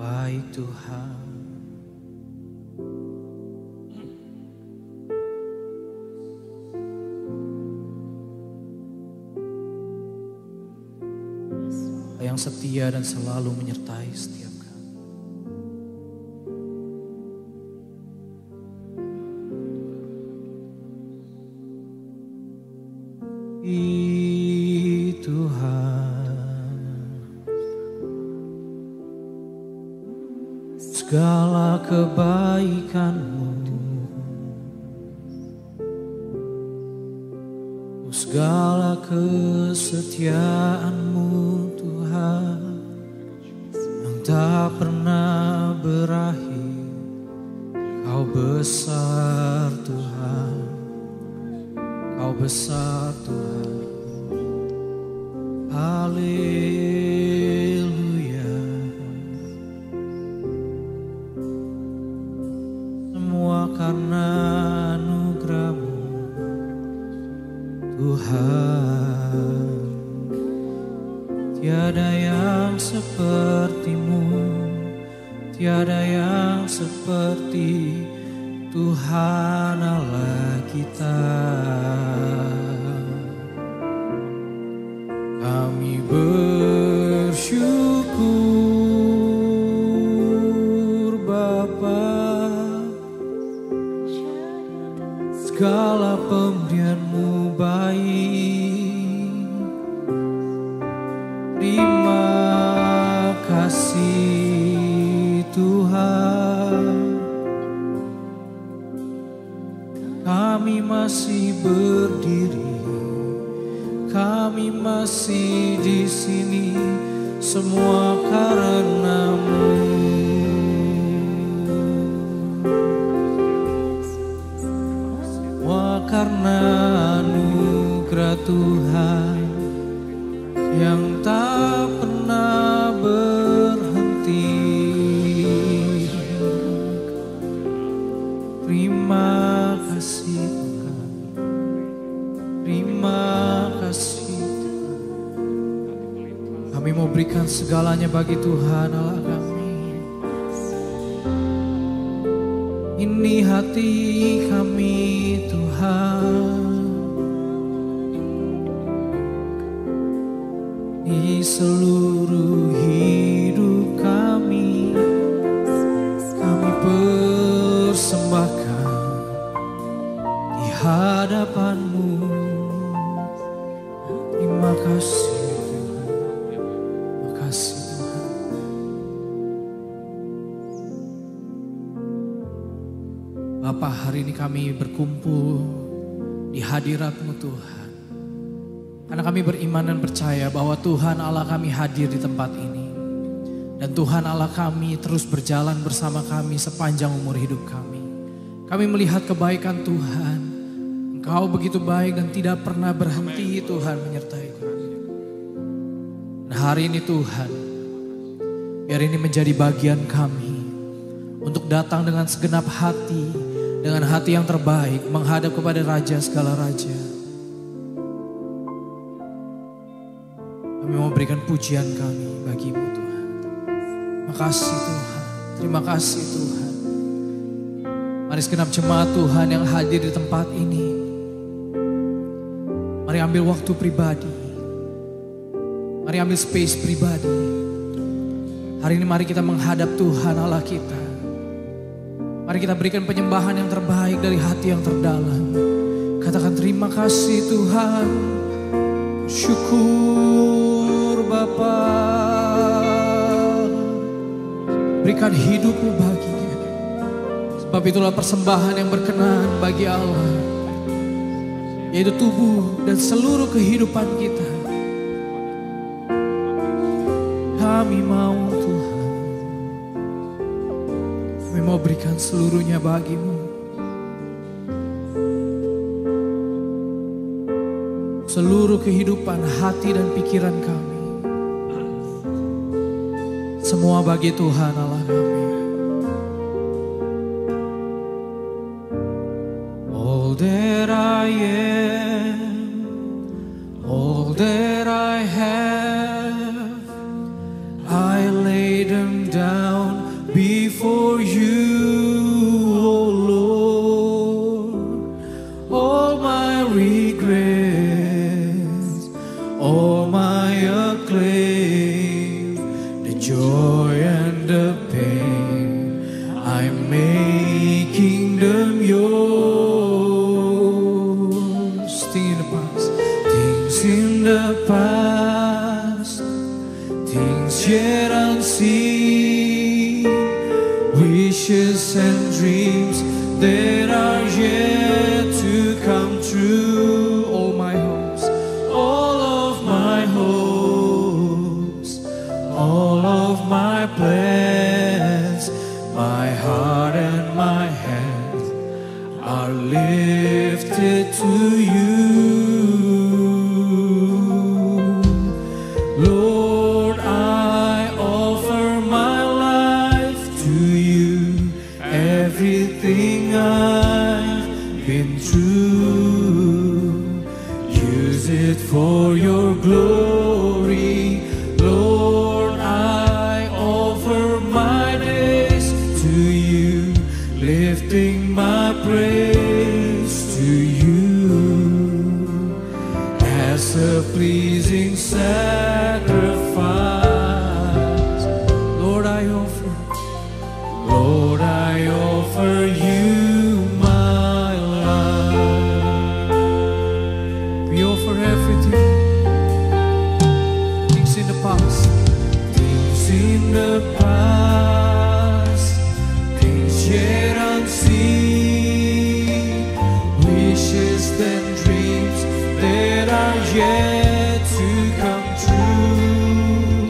baik Tuhan. Yang setia dan selalu menyertai setiap kami. Tuhan, segala kebaikan-Mu, segala kesetiaan-Mu Tuhan, yang tak pernah berakhir. Kau besar Tuhan, Kau besar Tuhan. Haleluya. Semua karena anugerah-Mu Tuhan. Tiada yang seperti-Mu, tiada yang seperti Tuhan Allah kita. Kami bersyukur Bapa, segala pemberian-Mu baik. Terima kasih Tuhan, kami masih berdiri, kami masih di sini, semua karena-Mu. Semua karena anugerah Tuhan yang tak pernah berhenti. Terima kasih Tuhan, terima kasih Tuhan. Kami mau berikan segalanya bagi Tuhan Allah kami. Ini hati kami Tuhan, di seluruh hidup kami persembahkan di hadapan-Mu. Terima kasih Tuhan, terima kasih Tuhan. Bapa, hari ini kami berkumpul di hadirat-Mu Tuhan, karena kami beriman dan percaya bahwa Tuhan Allah kami hadir di tempat ini. Dan Tuhan Allah kami terus berjalan bersama kami sepanjang umur hidup kami. Kami melihat kebaikan Tuhan. Engkau begitu baik dan tidak pernah berhenti Tuhan menyertai kami. Dan hari ini Tuhan, biar ini menjadi bagian kami untuk datang dengan segenap hati, dengan hati yang terbaik menghadap kepada Raja segala Raja. Kami mau berikan pujian kami bagi-Mu Tuhan. Terima kasih Tuhan, terima kasih Tuhan. Mari segenap jemaat Tuhan yang hadir di tempat ini, mari ambil waktu pribadi, mari ambil space pribadi. Hari ini mari kita menghadap Tuhan Allah kita. Mari kita berikan penyembahan yang terbaik dari hati yang terdalam. Katakan terima kasih Tuhan, syukur Bapa. Berikan hidup-Mu baginya. Sebab itulah persembahan yang berkenan bagi Allah, yaitu tubuh dan seluruh kehidupan kita. Kami mau Tuhan, kami mau berikan seluruhnya bagi-Mu. Seluruh kehidupan, hati dan pikiran kami, semua bagi Tuhan Allah kami. All that I am, all that I have, I lay them down unseen, wishes and dreams that are yet to come true. All my hopes, all of my hopes, all of my plans, my heart and my hands are lifted to you. Lord, I offer my life to you, everything I've been through. Use it for your glory. Lord, I offer my days to you, lifting my praise to you as a pleasing sacrifice. Lord, I offer you my life. We offer everything. Things in the past, things in the past, things yet unseen, wishes and dreams that are yet to come true.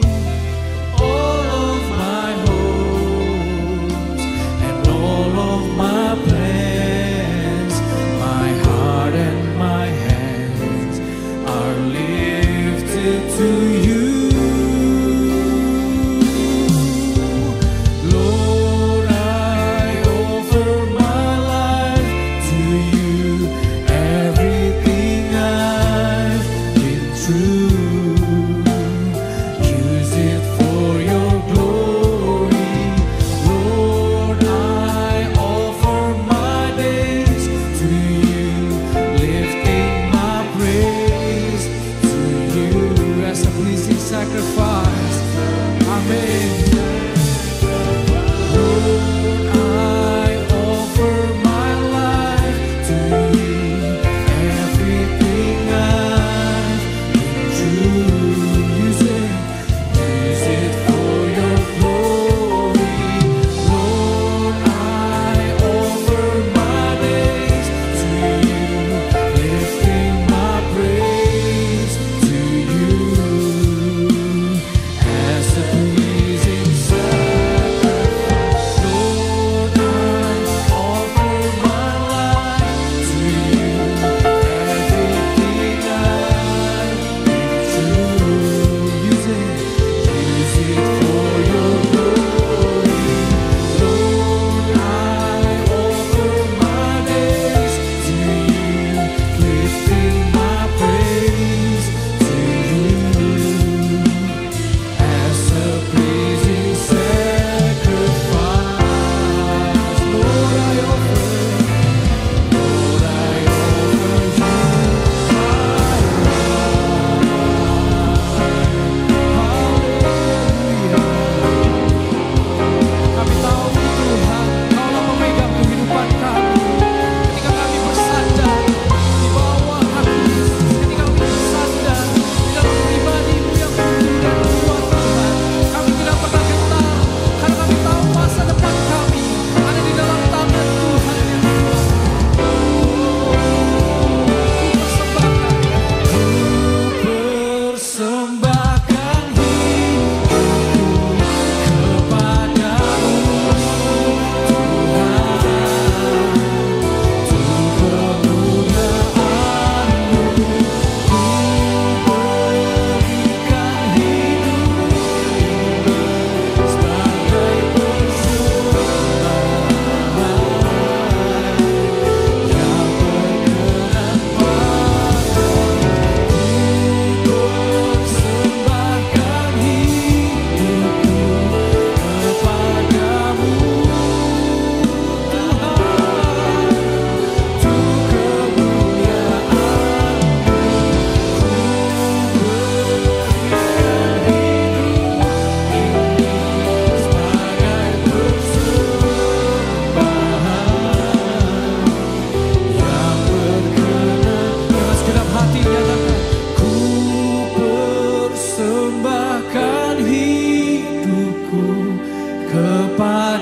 All of my hopes and all of my plans, my heart and my hands are lifted to you.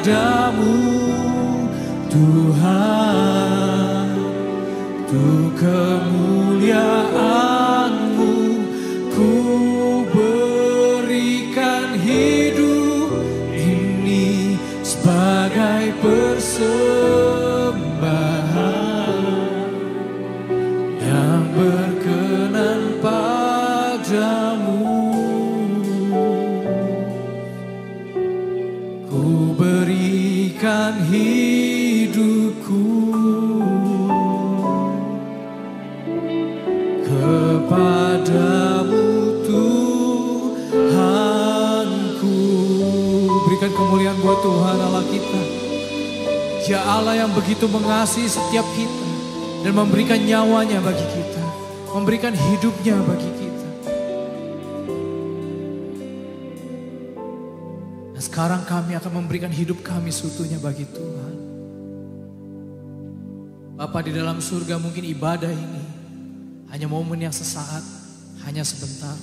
kepadamu Tuhan, untuk kemuliaan-Mu ku berikan hidup ini sebagai persembahan yang berkenan padamu. Ku berikan hidupku kepadamu Tuhanku. Berikan kemuliaan buat Tuhan Allah kita. Ya Allah yang begitu mengasihi setiap kita dan memberikan nyawanya bagi kita, memberikan hidupnya bagi kita. Dan sekarang kami akan memberikan hidup kami seutuhnya bagi Tuhan. Bapa di dalam surga, mungkin ibadah ini hanya momen yang sesaat, hanya sebentar.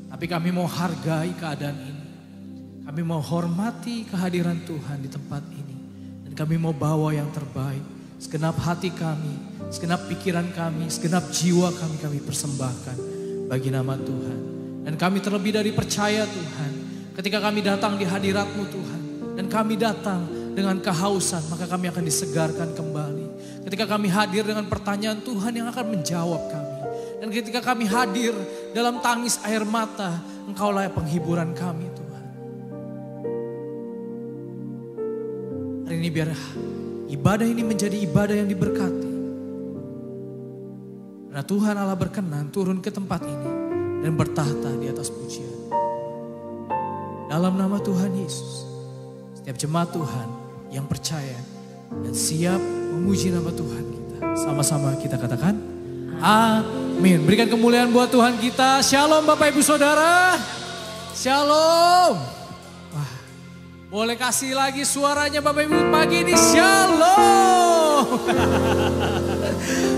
Tapi kami mau hargai keadaan ini. Kami mau hormati kehadiran Tuhan di tempat ini. Dan kami mau bawa yang terbaik. Segenap hati kami, segenap pikiran kami, segenap jiwa kami persembahkan bagi nama Tuhan. Dan kami terlebih dari percaya Tuhan, ketika kami datang di hadirat-Mu Tuhan, dan kami datang dengan kehausan, maka kami akan disegarkan kembali. Ketika kami hadir dengan pertanyaan, Tuhan yang akan menjawab kami. Dan ketika kami hadir dalam tangis air mata, Engkaulah penghiburan kami Tuhan. Hari ini biar ibadah ini menjadi ibadah yang diberkati. Karena Tuhan Allah berkenan turun ke tempat ini dan bertahta di atas pujian. Dalam nama Tuhan Yesus, setiap jemaat Tuhan yang percaya dan siap memuji nama Tuhan kita, sama-sama kita katakan amin. Berikan kemuliaan buat Tuhan kita. Shalom Bapak Ibu Saudara. Shalom. Wah, boleh kasih lagi suaranya Bapak Ibu pagi ini. Shalom.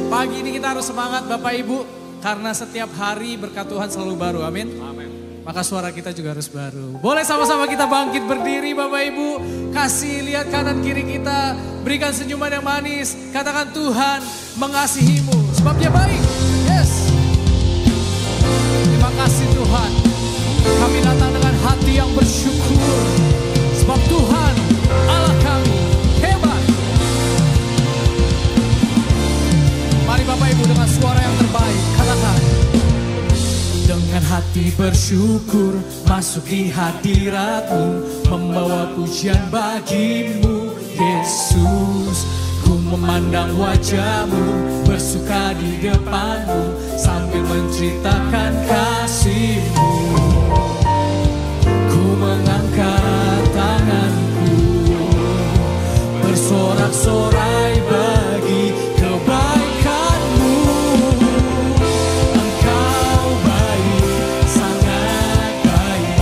Pagi ini kita harus semangat Bapak Ibu, karena setiap hari berkat Tuhan selalu baru. Amin. Amin. Maka suara kita juga harus baru. Boleh sama-sama kita bangkit berdiri Bapak Ibu. Kasih lihat kanan kiri kita. Berikan senyuman yang manis. Katakan Tuhan mengasihimu. Sebab Dia baik. Yes. Terima kasih Tuhan. Kami datang dengan hati yang bersyukur. Sebab Tuhan Allah kami hebat. Mari Bapak Ibu dengan suara yang terbaik. Katakan. Dengan hati bersyukur masuk di hadirat-Mu, membawa pujian bagi-Mu Yesus. Ku memandang wajah-Mu, bersuka di depan-Mu, sambil menceritakan kasih-Mu. Ku mengangkat tanganku, bersorak-sorai bagi kebaikan-Mu. Engkau baik, sangat baik,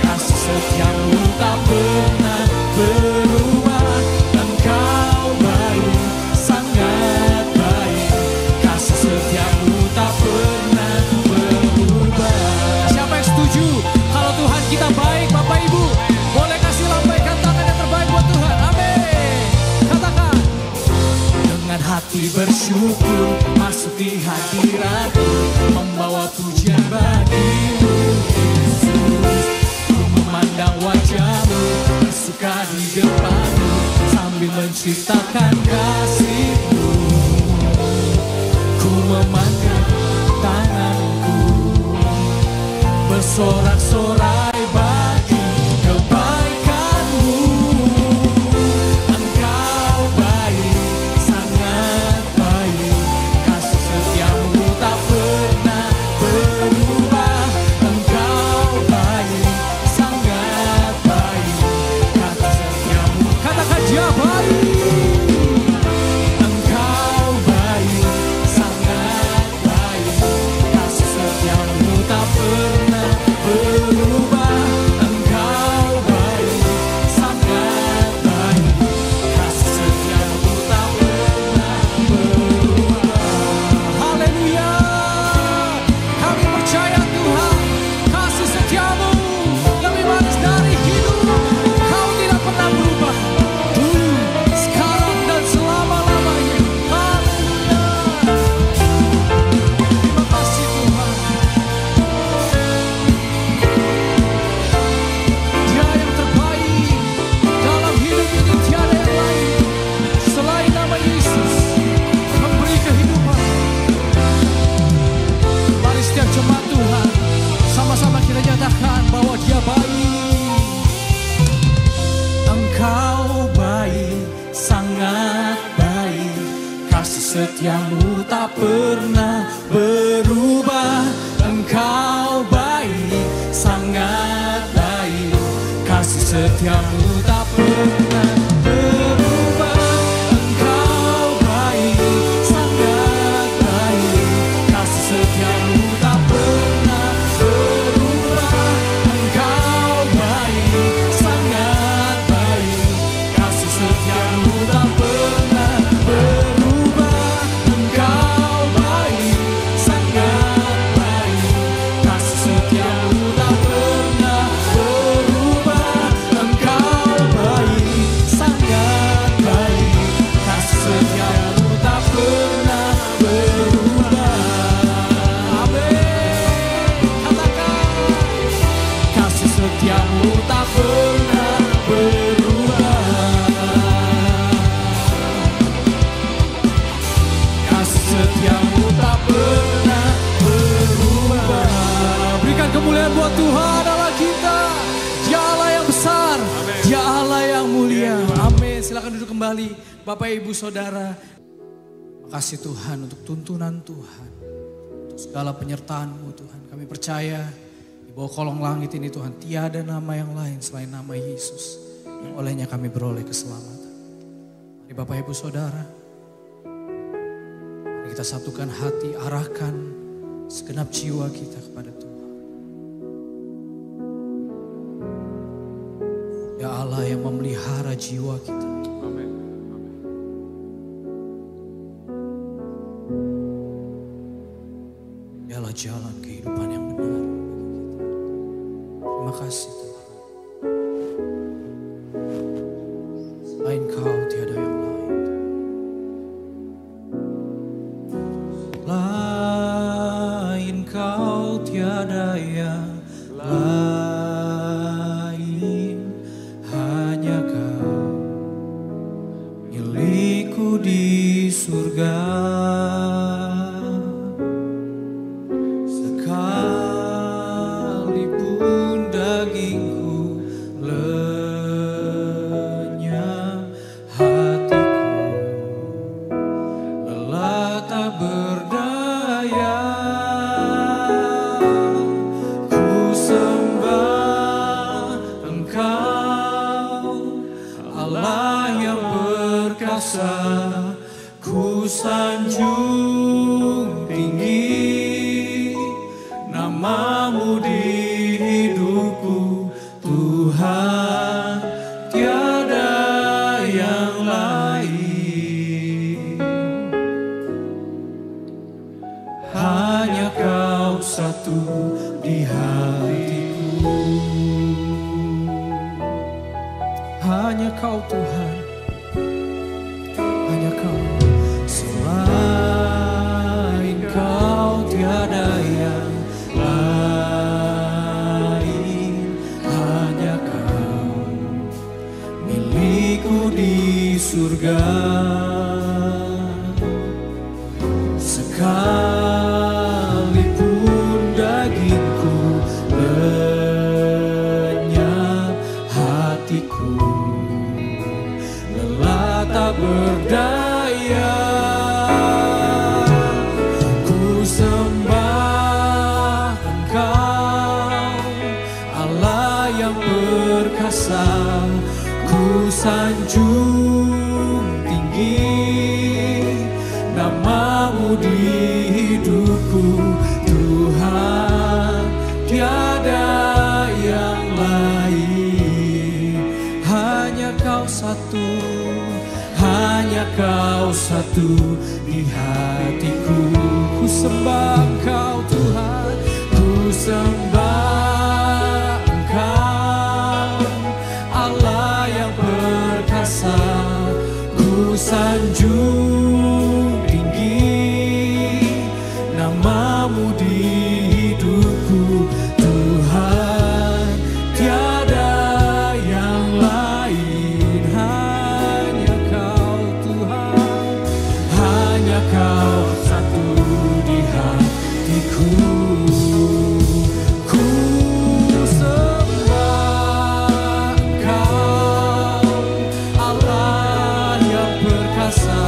kasih setia-Mu tak pernah berubah. Engkau baik, sangat baik, kasih setia-Mu tak pernah berubah. Siapa yang setuju kalau Tuhan kita baik Bapak Ibu? Boleh kasih lambaikan tangan yang terbaik buat Tuhan. Amin. Katakan. Dengan hati bersyukur masuk di hadirat-Mu, membawa pujian bagi-Mu Yesus. Ku memandang wajah-Mu, bersuka di depan-Mu, sambil menceritakan kasih-Mu. Ku memandang tanganku, bersorak-sorai bagi kebaikan-Mu. Engkau baik, sangat baik, kasih setia-Mu tak pernah berubah. Engkau baik, sangat baik, kasih setia-Mu. Katakan Dia baik. Engkau baik, sangat baik, kasih setia-Mu tak pernah berubah. setiamu tak pernah berubah. Engkau baik, sangat baik. Kasih setiamu tak pernah berubah. Engkau baik, sangat baik. Kasih setiamu tak pernah berubah. Engkau baik, sangat baik. Kasih setiamu tak pernah berubah. Engkau baik, sangat baik. Kasih setiamu tak pernah berubah. Engkau baik, sangat baik. Kasih setiamu tak pernah berubah. Amin. Katakan, kasih setiamu tak pernah berubah. Kasih setiamu tak pernah berubah. Berikan kemuliaan buat Tuhan Allah kita. Dia Allah yang besar, Dia Allah yang mulia. Amin. Silakan duduk kembali Bapak Ibu Saudara. Makasih Tuhan untuk tuntunan Tuhan, untuk segala penyertaan-Mu Tuhan. Kami percaya di bawah kolong langit ini Tuhan, tiada nama yang lain selain nama Yesus yang olehnya kami beroleh keselamatan. Mari Bapak Ibu Saudara, mari kita satukan hati, arahkan segenap jiwa kita kepada Tuhan. Ya Allah yang memelihara jiwa kita. Dialah jalan kehidupan yang benar bagi kita. Terima kasih Tuhan. Selain Kau tiada yang lain. Selain Kau tiada yang lain. Hanya Kau milikku di surga. Sekalipun dagingku lenyap, hatiku lelah tak berdaya. Ku sembah Engkau, Allah yang perkasa. Ku sanjung tinggi namamu di hidupku, Tuhan, tiada yang lain. Hanya Kau satu di hatiku. Hanya Kau Tuhan, hanya Kau. Selain Kau tiada yang lain. Hanya Kau milikku di surga. Sekalipun dagingku lenyap, hatiku lelah tak berdaya. Ku sembah Engkau, Allah yang perkasa. Ku sanjung tinggi namamu di hidupku, Tuhan, tiada yang lain. Hanya Kau satu, hanya Kau satu di hatiku. Ku sembah Engkau Tuhan, ku sembah Engkau, Allah yang perkasa. Ku sanjung tinggi namamu di hidupku, Tuhan, tiada yang lain. Hanya Kau Tuhan, hanya Kau satu di hatiku. Ku sembah Engkau, Allah yang perkasa.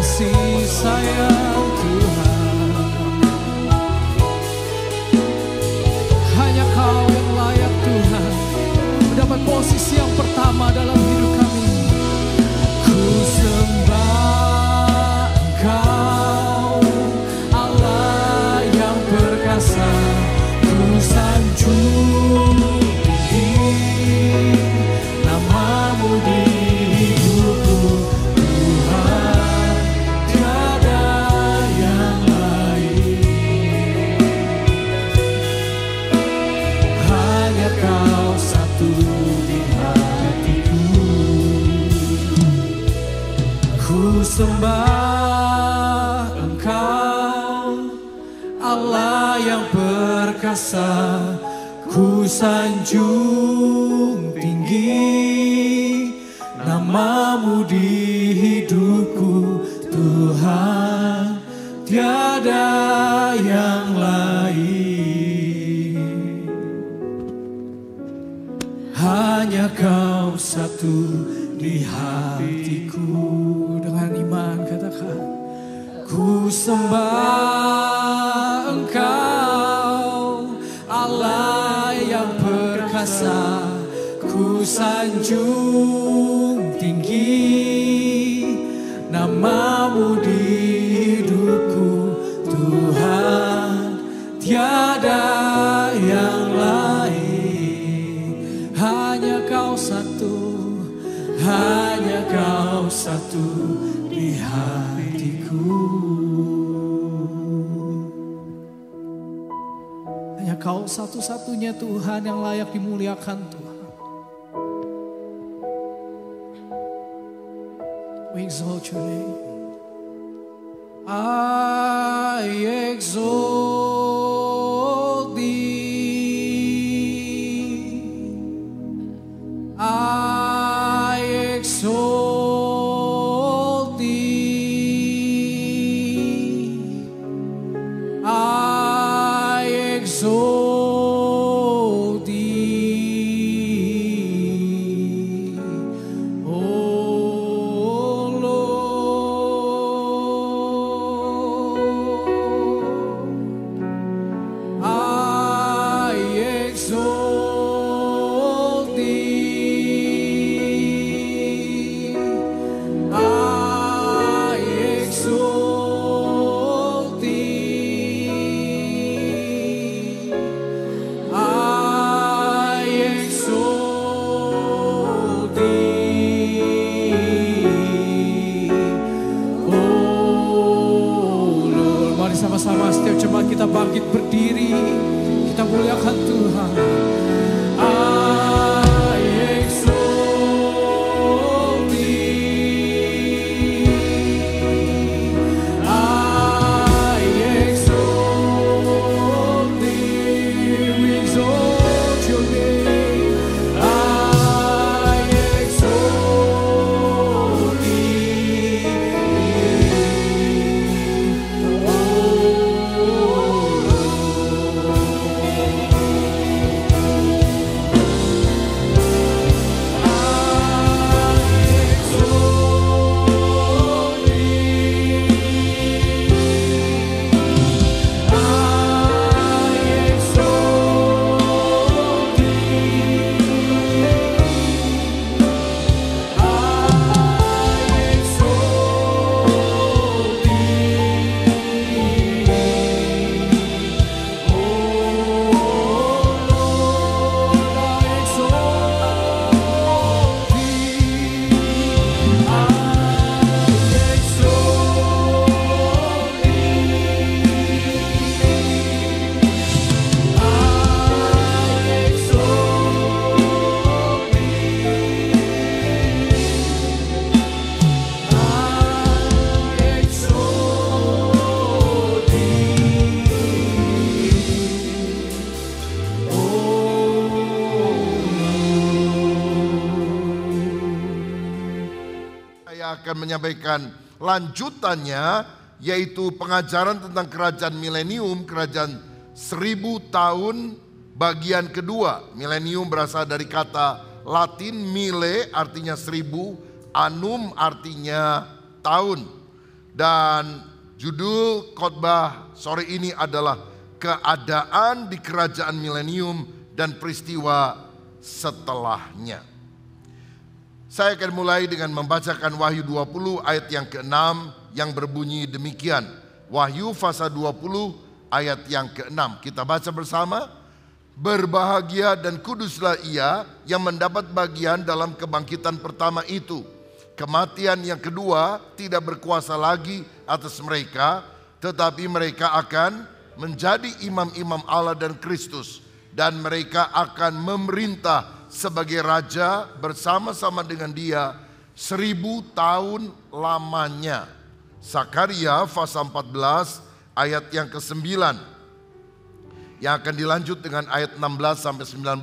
kasih sayang Tuhan. Hanya Kau yang layak Tuhan mendapat posisi yang pertama dalam hidup kami. Ku sembah Engkau, Allah yang perkasa. Ku sanjung tinggi nama-Mu di hidupku, Tuhan, tiada yang lain. Hanya Kau satu di hatiku. Ku sembah Engkau, Allah yang perkasa. Ku sanjung tinggi nama-Mu di hidupku, Tuhan, tiada yang lain. Hanya Kau satu di hatiku. Dengan iman katakan, ku sembah Engkau, Allah yang perkasa. Ku sanjung tinggi nama-Mu di hidupku, Tuhan, tiada yang lain. Hanya Kau satu, hanya Kau satu di hatiku. Hanya Kau satu-satunya Tuhan yang layak dimuliakan Tuhan. We exalt Your name. I exalt Thee. I exalt Thee. I exalt Thee, O Lord. I exalt Thee. I exalt Thee. I exalt Thee, oh Lord. Mari sama-sama setiap jemaat kita bangkit berdiri, kita muliakan Tuhan. I exalt Thee. I exalt Thee. We exalt Your name. I exalt Thee, oh Lord. akan menyampaikan lanjutannya, yaitu pengajaran tentang kerajaan milenium, kerajaan 1000 tahun bagian kedua. Milenium berasal dari kata Latin mille artinya 1000, annum artinya tahun. Dan judul khotbah sore ini adalah keadaan di kerajaan milenium dan peristiwa setelahnya. Saya akan mulai dengan membacakan Wahyu 20 ayat yang ke-6 yang berbunyi demikian. Wahyu pasal 20 ayat yang ke-6. Kita baca bersama. Berbahagia dan kuduslah ia yang mendapat bagian dalam kebangkitan pertama itu. Kematian yang kedua tidak berkuasa lagi atas mereka, tetapi mereka akan menjadi imam-imam Allah dan Kristus, dan mereka akan memerintah sebagai raja bersama-sama dengan Dia 1000 tahun lamanya. Sakaria pasal 14 ayat yang ke-9 yang akan dilanjut dengan ayat 16 sampai 19.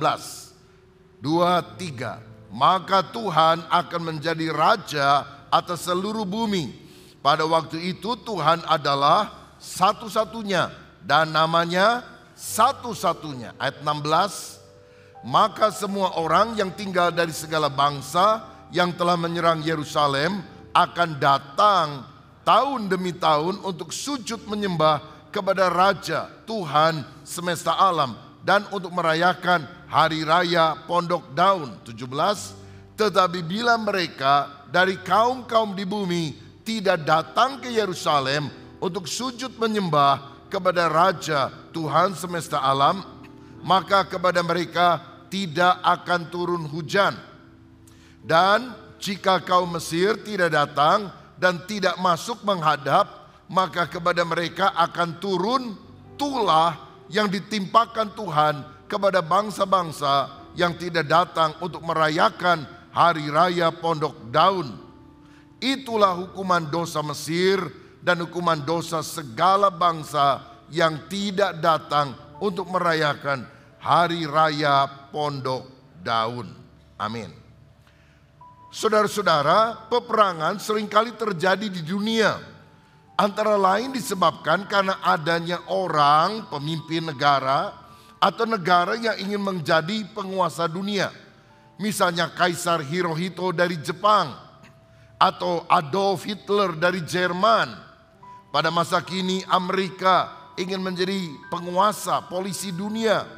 2, 3. Maka Tuhan akan menjadi raja atas seluruh bumi. Pada waktu itu Tuhan adalah satu-satunya dan namanya satu-satunya. Ayat 16. Maka semua orang yang tinggal dari segala bangsa yang telah menyerang Yerusalem akan datang tahun demi tahun untuk sujud menyembah kepada Raja Tuhan semesta alam dan untuk merayakan hari raya Pondok Daun. 17. Tetapi bila mereka dari kaum-kaum di bumi tidak datang ke Yerusalem untuk sujud menyembah kepada Raja Tuhan semesta alam, maka kepada mereka tidak akan turun hujan. Dan jika kaum Mesir tidak datang dan tidak masuk menghadap, maka kepada mereka akan turun tulah yang ditimpakan Tuhan kepada bangsa-bangsa yang tidak datang untuk merayakan hari raya Pondok Daun. Itulah hukuman dosa Mesir dan hukuman dosa segala bangsa yang tidak datang untuk merayakan hari raya Pondok Daun. Amin. Saudara-saudara, peperangan seringkali terjadi di dunia. Antara lain disebabkan karena adanya orang, pemimpin negara, atau negara yang ingin menjadi penguasa dunia. Misalnya Kaisar Hirohito dari Jepang, atau Adolf Hitler dari Jerman. Pada masa kini Amerika ingin menjadi penguasa polisi dunia.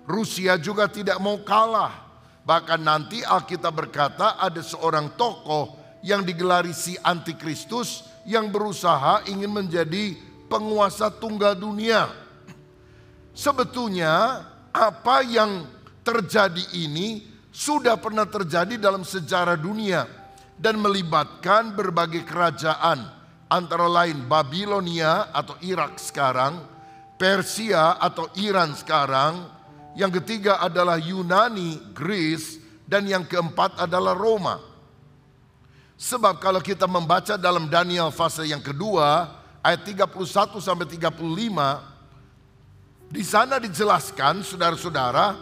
Rusia juga tidak mau kalah. Bahkan nanti Alkitab berkata ada seorang tokoh yang digelari si Antikristus yang berusaha ingin menjadi penguasa tunggal dunia. Sebetulnya apa yang terjadi ini sudah pernah terjadi dalam sejarah dunia dan melibatkan berbagai kerajaan, antara lain Babilonia atau Irak sekarang, Persia atau Iran sekarang, yang ketiga adalah Yunani, Greece, dan yang keempat adalah Roma. Sebab kalau kita membaca dalam Daniel pasal yang kedua ayat 31 sampai 35, di sana dijelaskan saudara-saudara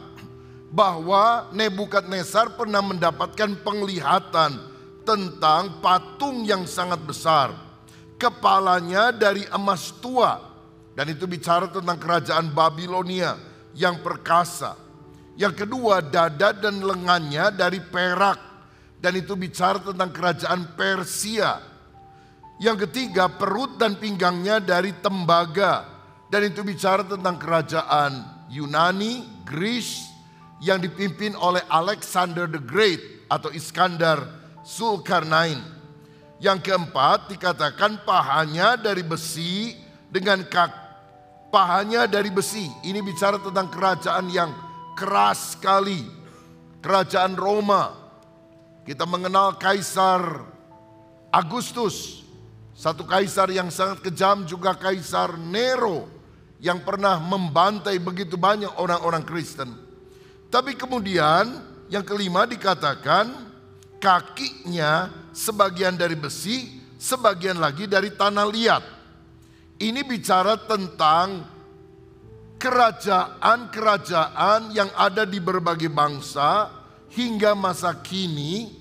bahwa Nebukadnezar pernah mendapatkan penglihatan tentang patung yang sangat besar. Kepalanya dari emas tua, dan itu bicara tentang kerajaan Babilonia yang perkasa. Yang kedua, dada dan lengannya dari perak, dan itu bicara tentang kerajaan Persia. Yang ketiga, perut dan pinggangnya dari tembaga, dan itu bicara tentang kerajaan Yunani, Greece, yang dipimpin oleh Alexander the Great atau Iskandar Zulkarnain. Yang keempat dikatakan pahanya dari besi dengan pahanya dari besi. Ini bicara tentang kerajaan yang keras sekali, kerajaan Roma. Kita mengenal Kaisar Agustus, satu kaisar yang sangat kejam, juga Kaisar Nero yang pernah membantai begitu banyak orang-orang Kristen. Tapi kemudian yang kelima dikatakan kakinya sebagian dari besi, sebagian lagi dari tanah liat. Ini bicara tentang kerajaan-kerajaan yang ada di berbagai bangsa hingga masa kini,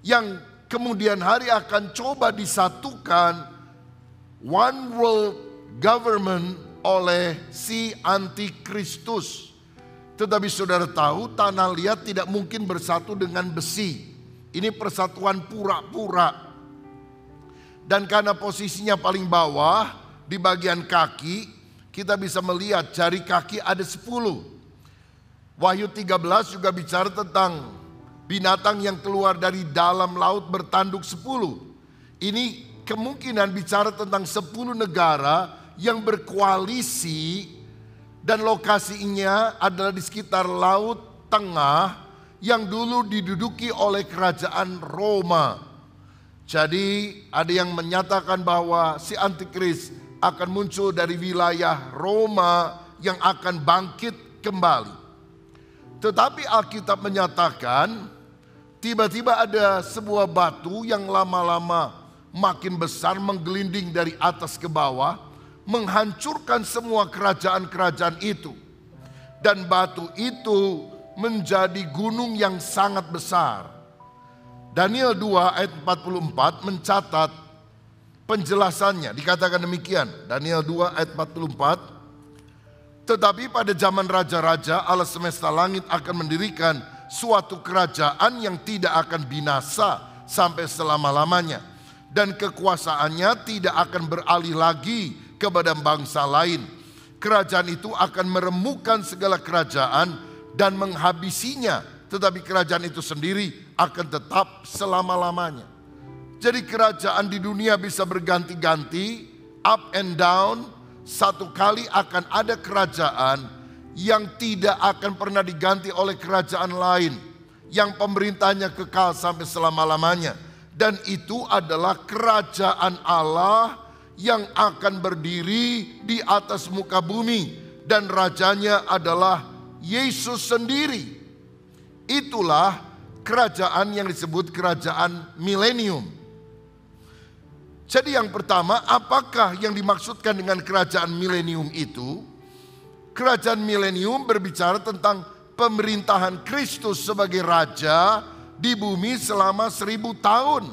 yang kemudian hari akan coba disatukan one world government oleh si Antikristus. Tetapi saudara tahu tanah liat tidak mungkin bersatu dengan besi. Ini persatuan pura-pura. Dan karena posisinya paling bawah di bagian kaki, kita bisa melihat jari kaki ada 10. Wahyu 13 juga bicara tentang binatang yang keluar dari dalam laut bertanduk 10. Ini kemungkinan bicara tentang 10 negara yang berkoalisi dan lokasinya adalah di sekitar Laut Tengah yang dulu diduduki oleh kerajaan Roma. Jadi ada yang menyatakan bahwa si Antikris akan muncul dari wilayah Roma yang akan bangkit kembali. Tetapi Alkitab menyatakan tiba-tiba ada sebuah batu yang lama-lama makin besar menggelinding dari atas ke bawah, menghancurkan semua kerajaan-kerajaan itu. Dan batu itu menjadi gunung yang sangat besar. Daniel 2 ayat 44 mencatat penjelasannya. Dikatakan demikian, Daniel 2 ayat 44. Tetapi pada zaman raja-raja Allah semesta langit akan mendirikan suatu kerajaan yang tidak akan binasa sampai selama-lamanya. Dan kekuasaannya tidak akan beralih lagi kepada bangsa lain. Kerajaan itu akan meremukkan segala kerajaan dan menghabisinya. Tetapi kerajaan itu sendiri akan tetap selama-lamanya. Jadi kerajaan di dunia bisa berganti-ganti, up and down. Satu kali akan ada kerajaan yang tidak akan pernah diganti oleh kerajaan lain, yang pemerintahnya kekal sampai selama-lamanya. Dan itu adalah kerajaan Allah yang akan berdiri di atas muka bumi. Dan rajanya adalah Yesus sendiri. Itulah kerajaan yang disebut kerajaan milenium. Jadi yang pertama, apakah yang dimaksudkan dengan kerajaan milenium itu? Kerajaan milenium berbicara tentang pemerintahan Kristus sebagai raja di bumi selama 1000 tahun.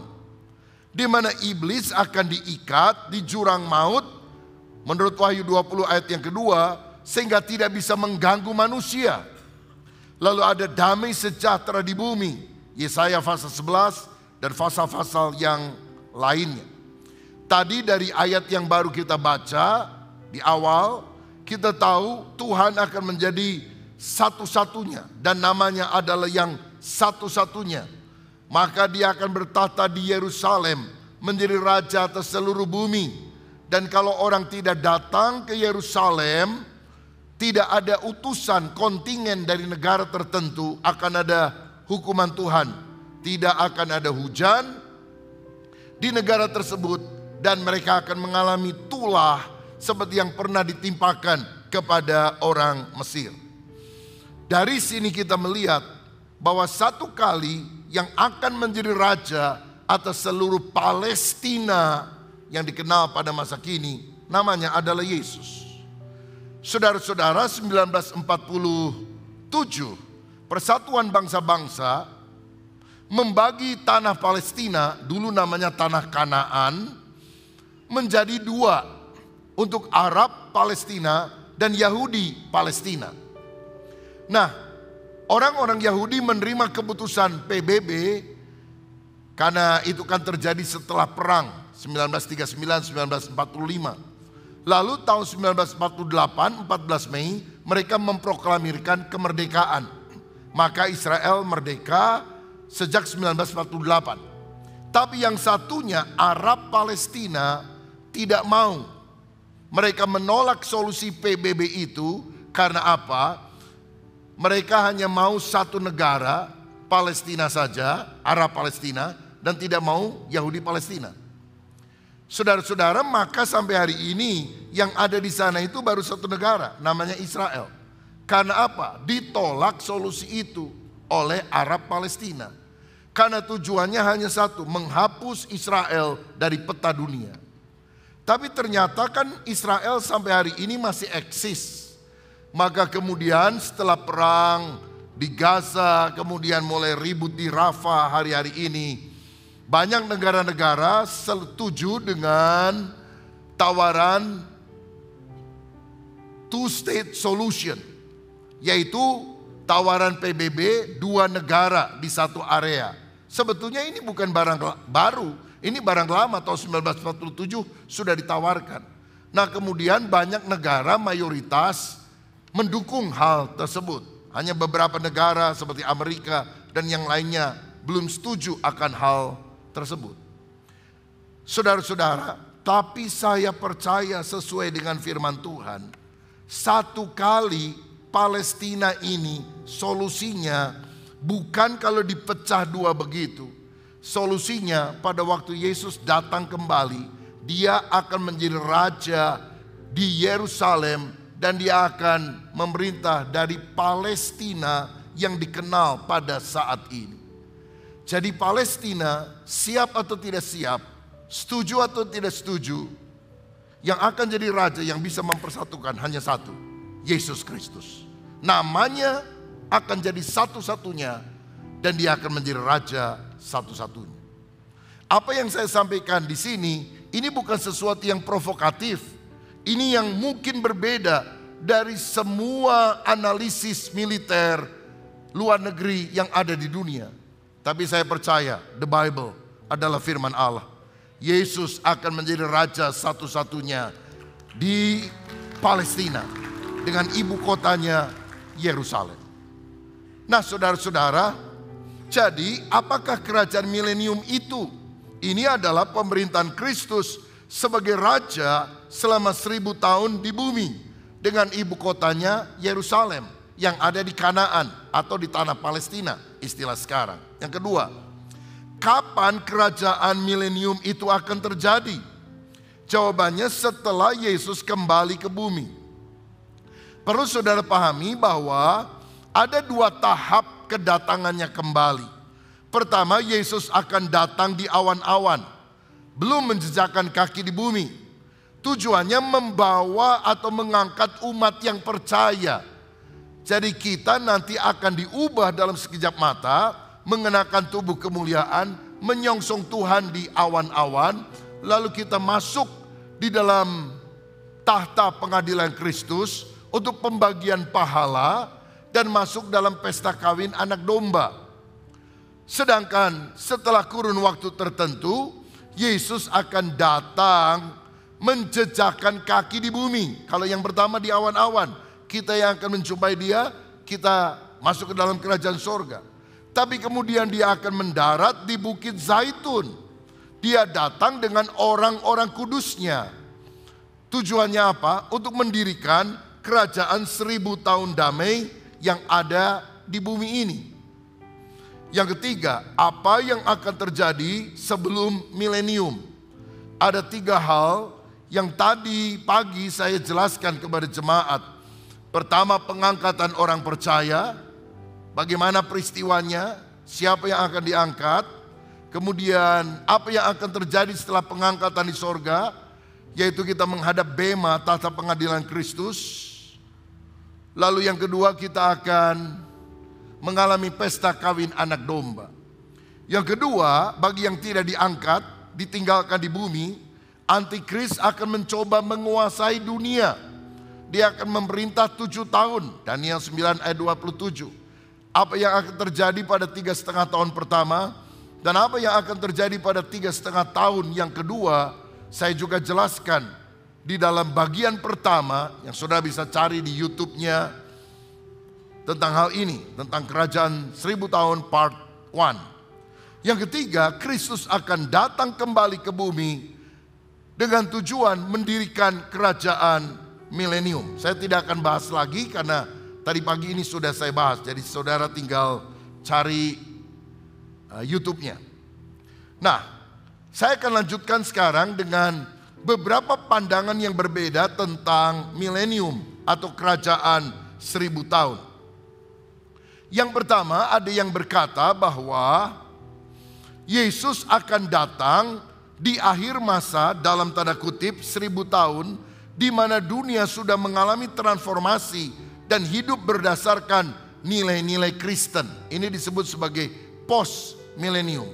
Di mana iblis akan diikat di jurang maut menurut Wahyu 20 ayat yang kedua, sehingga tidak bisa mengganggu manusia. Lalu ada damai sejahtera di bumi, Yesaya pasal 11 dan pasal-pasal yang lainnya. Tadi dari ayat yang baru kita baca di awal, kita tahu Tuhan akan menjadi satu-satunya dan namanya adalah yang satu-satunya. Maka dia akan bertahta di Yerusalem menjadi raja atas seluruh bumi. Dan kalau orang tidak datang ke Yerusalem, tidak ada utusan kontingen dari negara tertentu, akan ada hukuman Tuhan. Tidak akan ada hujan di negara tersebut dan mereka akan mengalami tulah seperti yang pernah ditimpakan kepada orang Mesir. Dari sini kita melihat bahwa satu kali yang akan menjadi raja atas seluruh Palestina yang dikenal pada masa kini, namanya adalah Yesus. Saudara-saudara, 1947 Persatuan Bangsa-Bangsa membagi tanah Palestina, dulu namanya tanah Kanaan, menjadi dua, untuk Arab Palestina dan Yahudi Palestina. Nah, orang-orang Yahudi menerima keputusan PBB karena itu kan terjadi setelah perang 1939-1945. Lalu tahun 1948, 14 Mei, mereka memproklamirkan kemerdekaan. Maka Israel merdeka sejak 1948. Tapi yang satunya, Arab Palestina, tidak mau. Mereka menolak solusi PBB itu karena apa? Mereka hanya mau satu negara, Palestina saja, Arab Palestina, dan tidak mau Yahudi Palestina. Saudara-saudara, maka sampai hari ini yang ada di sana itu baru satu negara, namanya Israel. Karena apa? Ditolak solusi itu oleh Arab Palestina. Karena tujuannya hanya satu, menghapus Israel dari peta dunia. Tapi ternyata kan Israel sampai hari ini masih eksis. Maka kemudian setelah perang di Gaza, kemudian mulai ribut di Rafah hari-hari ini, banyak negara-negara setuju dengan tawaran two-state solution, yaitu tawaran PBB dua negara di satu area. Sebetulnya ini bukan barang baru, Ini barang lama tahun 1947 sudah ditawarkan. Nah kemudian banyak negara mayoritas mendukung hal tersebut. Hanya beberapa negara seperti Amerika dan yang lainnya belum setuju akan hal tersebut. Saudara-saudara, tapi saya percaya sesuai dengan firman Tuhan, satu kali Palestina ini solusinya bukan kalau dipecah dua begitu. Solusinya pada waktu Yesus datang kembali, dia akan menjadi raja di Yerusalem dan dia akan memerintah dari Palestina yang dikenal pada saat ini. Jadi Palestina siap atau tidak siap, setuju atau tidak setuju, yang akan jadi raja yang bisa mempersatukan hanya satu, Yesus Kristus. Namanya akan jadi satu-satunya dan dia akan menjadi raja satu-satunya. Apa yang saya sampaikan di sini, ini bukan sesuatu yang provokatif. Ini yang mungkin berbeda dari semua analisis militer luar negeri yang ada di dunia. Tapi saya percaya the Bible adalah firman Allah. Yesus akan menjadi raja satu-satunya di Palestina dengan ibu kotanya Yerusalem. Nah saudara-saudara, jadi apakah kerajaan milenium itu? Ini adalah pemerintahan Kristus sebagai raja selama 1000 tahun di bumi dengan ibu kotanya Yerusalem yang ada di Kanaan atau di tanah Palestina istilah sekarang. Yang kedua, kapan kerajaan milenium itu akan terjadi? Jawabannya setelah Yesus kembali ke bumi. Perlu saudara pahami bahwa ada 2 tahap kedatangannya kembali. Pertama, Yesus akan datang di awan-awan, belum menjejakkan kaki di bumi. Tujuannya membawa atau mengangkat umat yang percaya. Jadi kita nanti akan diubah dalam sekejap mata, mengenakan tubuh kemuliaan, menyongsong Tuhan di awan-awan, lalu kita masuk di dalam tahta pengadilan Kristus untuk pembagian pahala dan masuk dalam pesta kawin anak domba. Sedangkan setelah kurun waktu tertentu, Yesus akan datang menjejakkan kaki di bumi. Kalau yang pertama di awan-awan, kita yang akan menjumpai dia, kita masuk ke dalam kerajaan sorga. Tapi kemudian dia akan mendarat di Bukit Zaitun. Dia datang dengan orang-orang kudusnya. Tujuannya apa? Untuk mendirikan kerajaan 1000 tahun damai yang ada di bumi ini. Yang ketiga, apa yang akan terjadi sebelum milenium? Ada 3 hal yang tadi pagi saya jelaskan kepada jemaat. Pertama, pengangkatan orang percaya. Bagaimana peristiwanya? Siapa yang akan diangkat? Kemudian apa yang akan terjadi setelah pengangkatan di sorga? Yaitu kita menghadap bema tahta pengadilan Kristus. Lalu yang kedua, kita akan mengalami pesta kawin anak domba. Yang kedua, bagi yang tidak diangkat, ditinggalkan di bumi, Antikris akan mencoba menguasai dunia. Dia akan memerintah 7 tahun. Daniel 9 ayat 27. Apa yang akan terjadi pada 3,5 tahun pertama dan apa yang akan terjadi pada 3,5 tahun yang kedua, saya juga jelaskan di dalam bagian pertama yang saudara bisa cari di YouTube-nya tentang hal ini, tentang kerajaan 1000 tahun part 1. Yang ketiga, Kristus akan datang kembali ke bumi dengan tujuan mendirikan kerajaan milenium. Saya tidak akan bahas lagi karena tadi pagi ini sudah saya bahas. Jadi saudara tinggal cari YouTube-nya. Nah, saya akan lanjutkan sekarang dengan beberapa pandangan yang berbeda tentang milenium atau kerajaan 1000 tahun. Yang pertama, ada yang berkata bahwa Yesus akan datang di akhir masa dalam tanda kutip 1000 tahun, di mana dunia sudah mengalami transformasi dan hidup berdasarkan nilai-nilai Kristen. Ini disebut sebagai post milenium.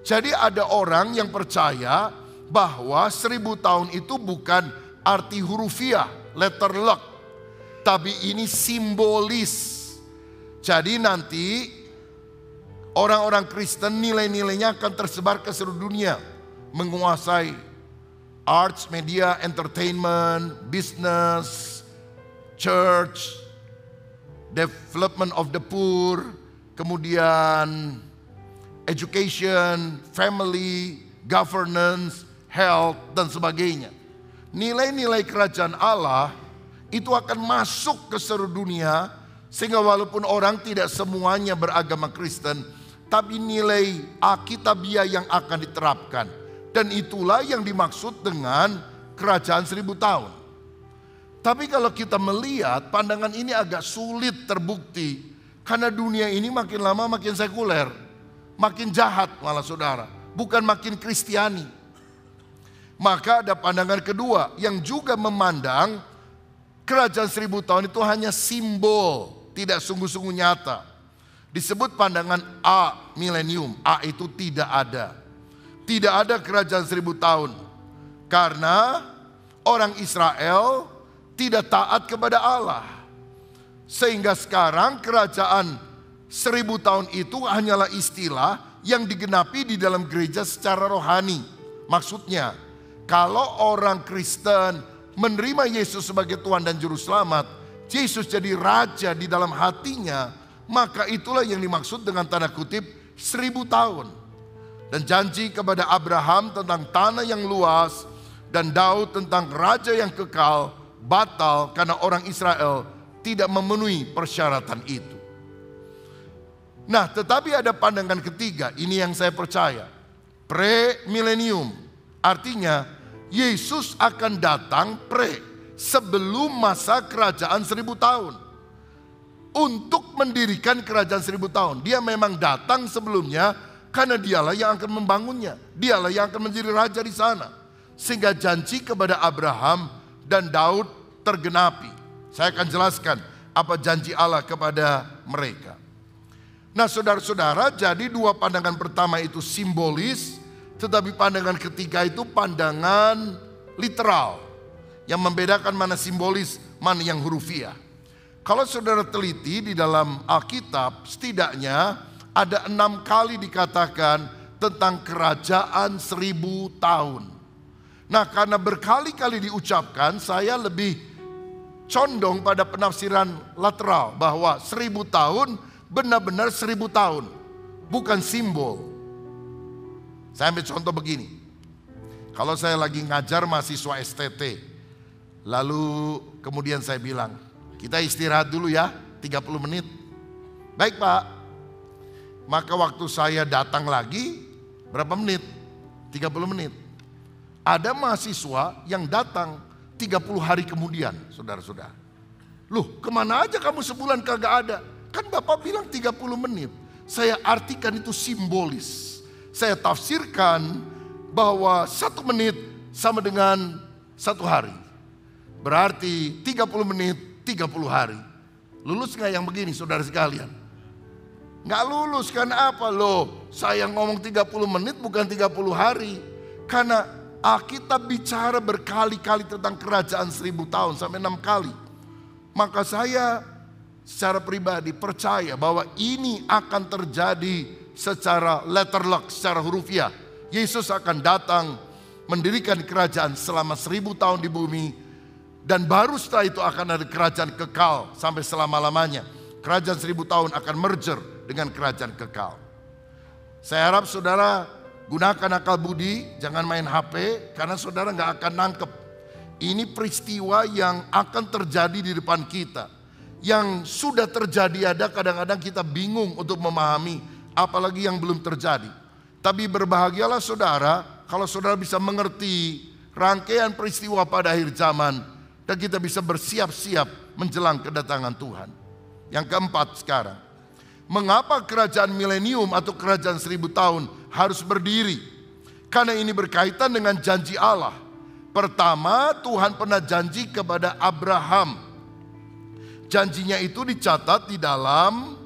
Jadi ada orang yang percaya bahwa 1000 tahun itu bukan arti hurufiah, letter luck, tapi ini simbolis. Jadi nanti orang-orang Kristen nilai-nilainya akan tersebar ke seluruh dunia. menguasai arts, media, entertainment, business, church, development of the poor, kemudian education, family, governance, health, dan sebagainya. Nilai-nilai kerajaan Allah itu akan masuk ke seluruh dunia, sehingga walaupun orang tidak semuanya beragama Kristen, tapi nilai Alkitabiah yang akan diterapkan. Dan itulah yang dimaksud dengan kerajaan 1000 tahun. Tapi kalau kita melihat, pandangan ini agak sulit terbukti, karena dunia ini makin lama makin sekuler, makin jahat malah saudara, bukan makin Kristiani. Maka ada pandangan kedua yang juga memandang kerajaan 1000 tahun itu hanya simbol, tidak sungguh-sungguh nyata. Disebut pandangan A milenium. A itu tidak ada. Tidak ada kerajaan 1000 tahun. Karena orang Israel tidak taat kepada Allah. Sehingga sekarang kerajaan 1000 tahun itu hanyalah istilah yang digenapi di dalam gereja secara rohani. Maksudnya, kalau orang Kristen menerima Yesus sebagai Tuhan dan Juru Selamat, Yesus jadi raja di dalam hatinya, maka itulah yang dimaksud dengan tanda kutip 1000 tahun. Dan janji kepada Abraham tentang tanah yang luas, dan Daud tentang raja yang kekal, batal karena orang Israel tidak memenuhi persyaratan itu. Nah, tetapi ada pandangan ketiga, ini yang saya percaya. Pre-milenium, artinya Yesus akan datang sebelum masa kerajaan 1000 tahun. Untuk mendirikan kerajaan 1000 tahun. Dia memang datang sebelumnya karena dialah yang akan membangunnya. Dialah yang akan menjadi raja di sana. Sehingga janji kepada Abraham dan Daud tergenapi. Saya akan jelaskan apa janji Allah kepada mereka. Nah saudara-saudara, jadi dua pandangan pertama itu simbolis, tetapi pandangan ketiga itu pandangan literal. Yang membedakan mana simbolis, mana yang hurufiah. Kalau saudara teliti di dalam Alkitab, setidaknya ada 6 kali dikatakan tentang kerajaan 1000 tahun. Nah, karena berkali-kali diucapkan, saya lebih condong pada penafsiran lateral bahwa 1000 tahun benar-benar 1000 tahun, bukan simbol. Saya ambil contoh begini. Kalau saya lagi ngajar mahasiswa STT, lalu kemudian saya bilang, kita istirahat dulu ya, 30 menit. Baik Pak. Maka waktu saya datang lagi, berapa menit? 30 menit. Ada mahasiswa yang datang 30 hari kemudian, saudara-saudara. Loh, kemana aja kamu sebulan kagak ada? Kan Bapak bilang 30 menit. Saya artikan itu simbolis. Saya tafsirkan bahwa 1 menit sama dengan 1 hari. Berarti 30 menit, 30 hari. Lulus gak yang begini saudara sekalian? Gak lulus, karena apa? Loh, saya ngomong 30 menit bukan 30 hari. Karena Alkitab bicara berkali-kali tentang kerajaan 1000 tahun sampai 6 kali. Maka saya secara pribadi percaya bahwa ini akan terjadi secara letterlock, secara hurufiah. Yesus akan datang mendirikan kerajaan selama 1000 tahun di bumi. Dan baru setelah itu akan ada kerajaan kekal sampai selama-lamanya. Kerajaan 1000 tahun akan merger dengan kerajaan kekal. Saya harap saudara gunakan akal budi, jangan main HP, karena saudara gak akan nangkep. Ini peristiwa yang akan terjadi di depan kita. Yang sudah terjadi ada, kadang-kadang kita bingung untuk memahami, apalagi yang belum terjadi. Tapi berbahagialah saudara, kalau saudara bisa mengerti rangkaian peristiwa pada akhir zaman, dan kita bisa bersiap-siap menjelang kedatangan Tuhan. Yang keempat sekarang, mengapa kerajaan milenium atau kerajaan 1000 tahun harus berdiri? Karena ini berkaitan dengan janji Allah. Pertama, Tuhan pernah janji kepada Abraham. Janjinya itu dicatat di dalam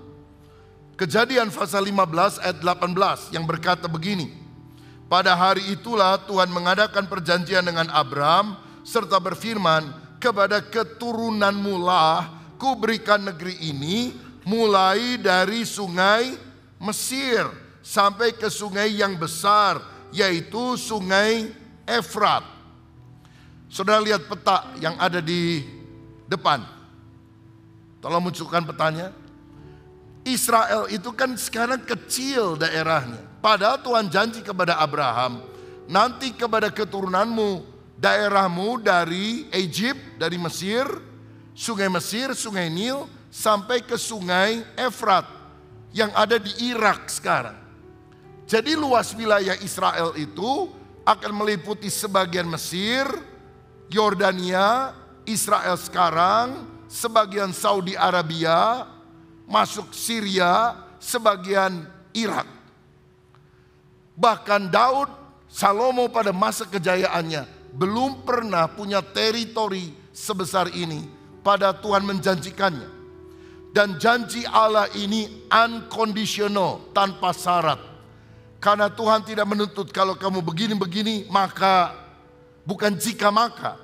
Kejadian pasal 15 ayat 18 yang berkata begini. Pada hari itulah Tuhan mengadakan perjanjian dengan Abraham serta berfirman, kepada keturunanmu lah kuberikan negeri ini, mulai dari sungai Mesir sampai ke sungai yang besar yaitu sungai Efrat. Saudara lihat peta yang ada di depan. Tolong munculkan petanya. Israel itu kan sekarang kecil daerahnya. Padahal Tuhan janji kepada Abraham, nanti kepada keturunanmu, daerahmu dari Egypt, dari Mesir, sungai Nil, sampai ke sungai Efrat yang ada di Irak sekarang. Jadi luas wilayah Israel itu akan meliputi sebagian Mesir, Yordania, Israel sekarang, sebagian Saudi Arabia, masuk Syria, sebagian Irak. Bahkan Daud, Salomo pada masa kejayaannya belum pernah punya teritori sebesar ini pada Tuhan menjanjikannya. Dan janji Allah ini unconditional, tanpa syarat. Karena Tuhan tidak menuntut kalau kamu begini-begini maka, bukan jika maka.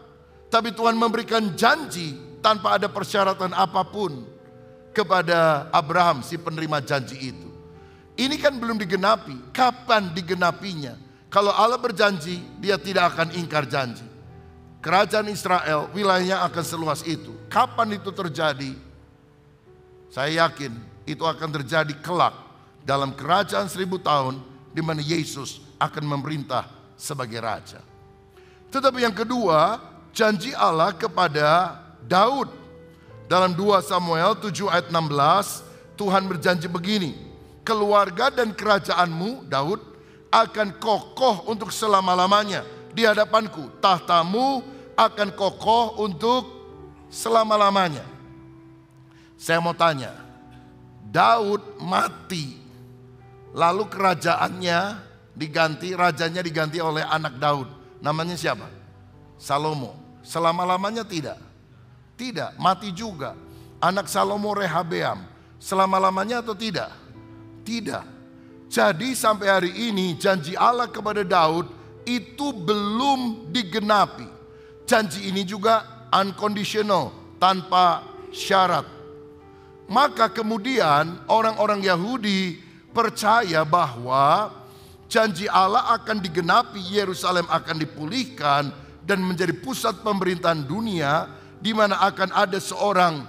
Tapi Tuhan memberikan janji tanpa ada persyaratan apapun kepada Abraham, si penerima janji itu. Ini kan belum digenapi. Kapan digenapinya? Kalau Allah berjanji, dia tidak akan ingkar janji. Kerajaan Israel, wilayahnya akan seluas itu. Kapan itu terjadi? Saya yakin itu akan terjadi kelak dalam kerajaan 1000 tahun di mana Yesus akan memerintah sebagai raja. Tetapi yang kedua, janji Allah kepada Daud. Dalam 2 Samuel 7 ayat 16, Tuhan berjanji begini, keluarga dan kerajaanmu, Daud, akan kokoh untuk selama-lamanya di hadapanku. Tahtamu akan kokoh untuk selama-lamanya. Saya mau tanya, Daud mati, lalu kerajaannya diganti, rajanya diganti oleh anak Daud. Namanya siapa? Salomo. Selama-lamanya tidak. Tidak, mati juga. Anak Salomo Rehabeam. Selama-lamanya atau tidak? Tidak. Jadi sampai hari ini janji Allah kepada Daud itu belum digenapi. Janji ini juga unconditional, tanpa syarat. Maka kemudian orang-orang Yahudi percaya bahwa janji Allah akan digenapi, Yerusalem akan dipulihkan dan menjadi pusat pemerintahan dunia, di mana akan ada seorang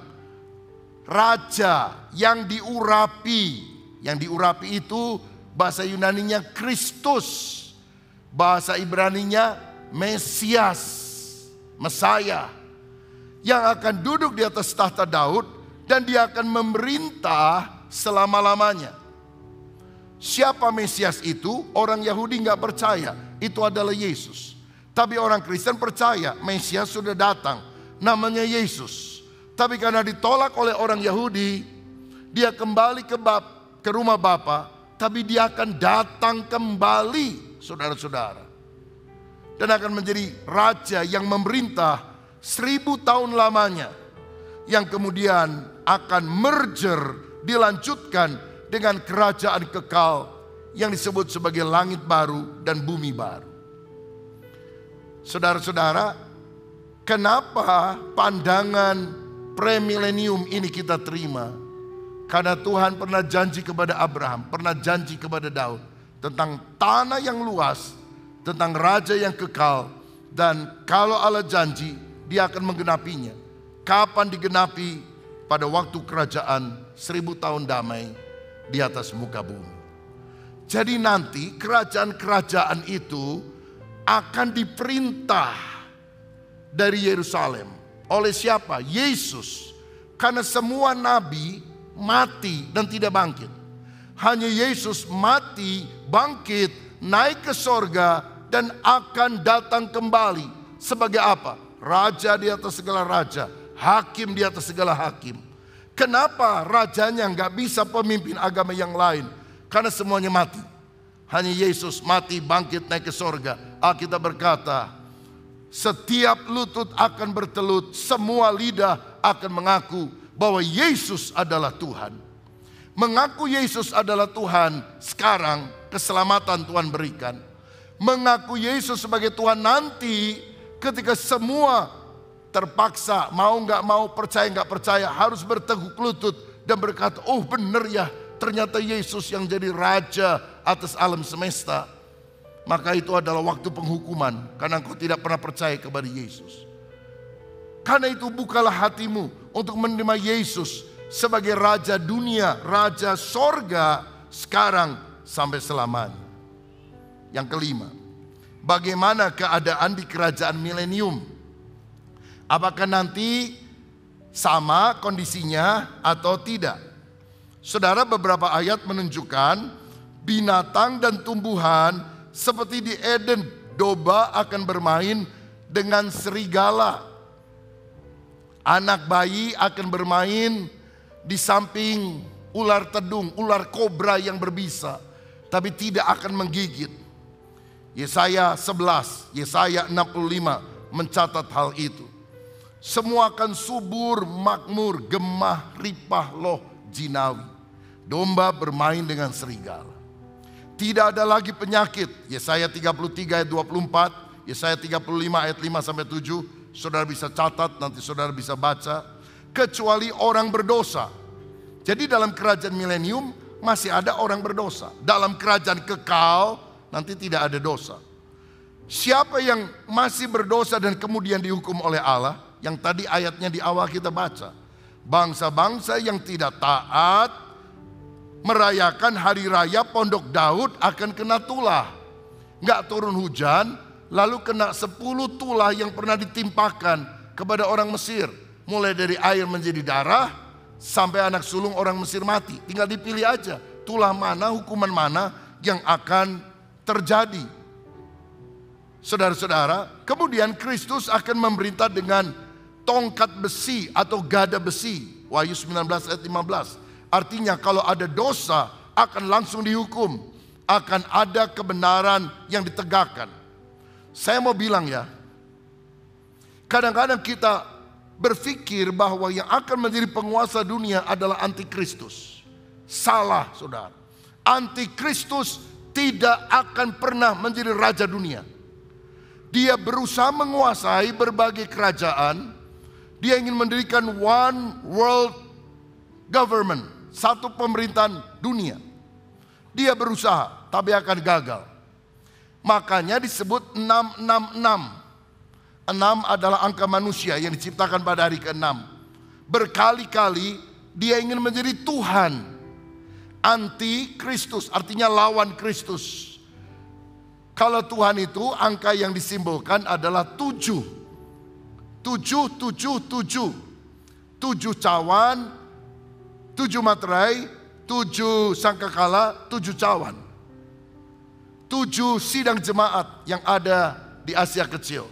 raja yang diurapi. Yang diurapi itu bahasa Yunaninya Kristus, bahasa Ibraninya Mesias, Mesaya, yang akan duduk di atas tahta Daud dan dia akan memerintah selama-lamanya. Siapa Mesias itu? Orang Yahudi nggak percaya itu adalah Yesus. Tapi orang Kristen percaya Mesias sudah datang, namanya Yesus. Tapi karena ditolak oleh orang Yahudi, dia kembali ke rumah Bapa, tapi dia akan datang kembali, saudara-saudara. Dan akan menjadi raja yang memerintah 1000 tahun lamanya, yang kemudian akan merger, dilanjutkan dengan kerajaan kekal yang disebut sebagai langit baru dan bumi baru. Saudara-saudara, kenapa pandangan premilenium ini kita terima? Karena Tuhan pernah janji kepada Abraham, pernah janji kepada Daud tentang tanah yang luas, tentang raja yang kekal, dan kalau Allah janji, dia akan menggenapinya. Kapan digenapi? Pada waktu kerajaan 1000 tahun damai di atas muka bumi. Jadi nanti kerajaan-kerajaan itu akan diperintah dari Yerusalem. Oleh siapa? Yesus. Karena semua nabi mati dan tidak bangkit. Hanya Yesus mati, bangkit, naik ke sorga dan akan datang kembali. Sebagai apa? Raja di atas segala raja, hakim di atas segala hakim. Kenapa rajanya nggak bisa pemimpin agama yang lain? Karena semuanya mati. Hanya Yesus mati, bangkit, naik ke sorga. Alkitab berkata, setiap lutut akan bertelut, semua lidah akan mengaku bahwa Yesus adalah Tuhan. Mengaku Yesus adalah Tuhan sekarang, keselamatan Tuhan berikan. Mengaku Yesus sebagai Tuhan nanti, ketika semua terpaksa, mau nggak mau, percaya nggak percaya, harus berteguk lutut dan berkata, oh benar ya, ternyata Yesus yang jadi raja atas alam semesta. maka itu adalah waktu penghukuman karena engkau tidak pernah percaya kepada Yesus. Karena itu bukalah hatimu untuk menerima Yesus sebagai Raja dunia, Raja sorga sekarang sampai selamanya. Yang kelima, bagaimana keadaan di kerajaan milenium? Apakah nanti sama kondisinya atau tidak? Saudara, beberapa ayat menunjukkan binatang dan tumbuhan seperti di Eden, domba akan bermain dengan serigala. Anak bayi akan bermain di samping ular tedung, ular kobra yang berbisa, tapi tidak akan menggigit. Yesaya 11, Yesaya 65 mencatat hal itu. Semua akan subur, makmur, gemah, ripah, loh, jinawi. Domba bermain dengan serigala. Tidak ada lagi penyakit. Yesaya 33 ayat 24, Yesaya 35 ayat 5 sampai 7. Saudara bisa catat, nanti saudara bisa baca. Kecuali orang berdosa. Jadi dalam kerajaan milenium masih ada orang berdosa. Dalam kerajaan kekal nanti tidak ada dosa. Siapa yang masih berdosa dan kemudian dihukum oleh Allah? Yang tadi ayatnya di awal kita baca. Bangsa-bangsa yang tidak taat merayakan hari raya Pondok Daud akan kena tulah. Nggak turun hujan, lalu kena 10 tulah yang pernah ditimpakan kepada orang Mesir. Mulai dari air menjadi darah sampai anak sulung orang Mesir mati. Tinggal dipilih aja tulah mana, hukuman mana yang akan terjadi. Saudara-saudara, kemudian Kristus akan memerintah dengan tongkat besi atau gada besi. Wahyu 19 ayat 15. Artinya kalau ada dosa akan langsung dihukum. Akan ada kebenaran yang ditegakkan. Saya mau bilang ya, kadang-kadang kita berpikir bahwa yang akan menjadi penguasa dunia adalah antikristus. Salah, saudara. Antikristus tidak akan pernah menjadi raja dunia. Dia berusaha menguasai berbagai kerajaan. Dia ingin mendirikan one world government, satu pemerintahan dunia. Dia berusaha, tapi akan gagal. Makanya disebut 666. 6 adalah angka manusia yang diciptakan pada hari ke-6. Berkali-kali dia ingin menjadi Tuhan. Anti-Kristus, artinya lawan Kristus. Kalau Tuhan itu angka yang disimbolkan adalah 7. 7. 7 cawan, 7 materai, 7 sangkakala, 7 cawan. 7 sidang jemaat yang ada di Asia Kecil.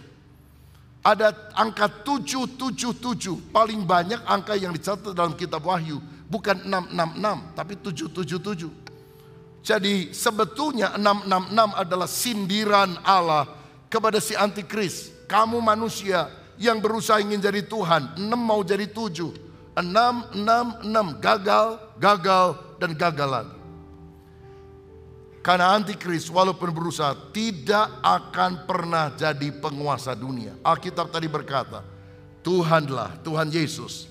Ada angka 777, paling banyak angka yang dicatat dalam kitab Wahyu. Bukan 666, tapi 777. Jadi sebetulnya 666 adalah sindiran Allah kepada si antikris. Kamu manusia yang berusaha ingin jadi Tuhan, 6 mau jadi 7. 6, gagal, dan gagal lagi. Karena antikris walaupun berusaha tidak akan pernah jadi penguasa dunia. Alkitab tadi berkata, Tuhanlah, Tuhan Yesus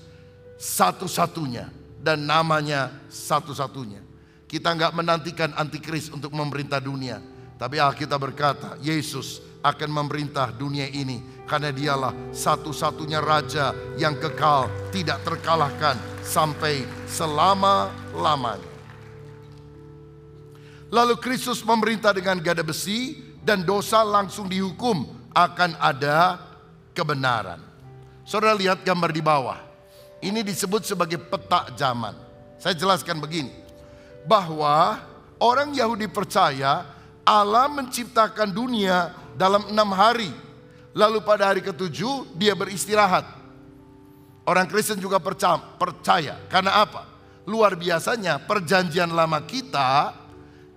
satu-satunya dan namanya satu-satunya. Kita nggak menantikan antikris untuk memerintah dunia. Tapi Alkitab berkata, Yesus akan memerintah dunia ini. Karena dialah satu-satunya raja yang kekal, tidak terkalahkan sampai selama-lamanya. Lalu Kristus memerintah dengan gada besi dan dosa langsung dihukum. Akan ada kebenaran. Saudara lihat gambar di bawah. Ini disebut sebagai peta zaman. Saya jelaskan begini. Bahwa orang Yahudi percaya Allah menciptakan dunia dalam 6 hari. Lalu pada hari ke-7 dia beristirahat. Orang Kristen juga percaya. Karena apa? Luar biasanya perjanjian lama kita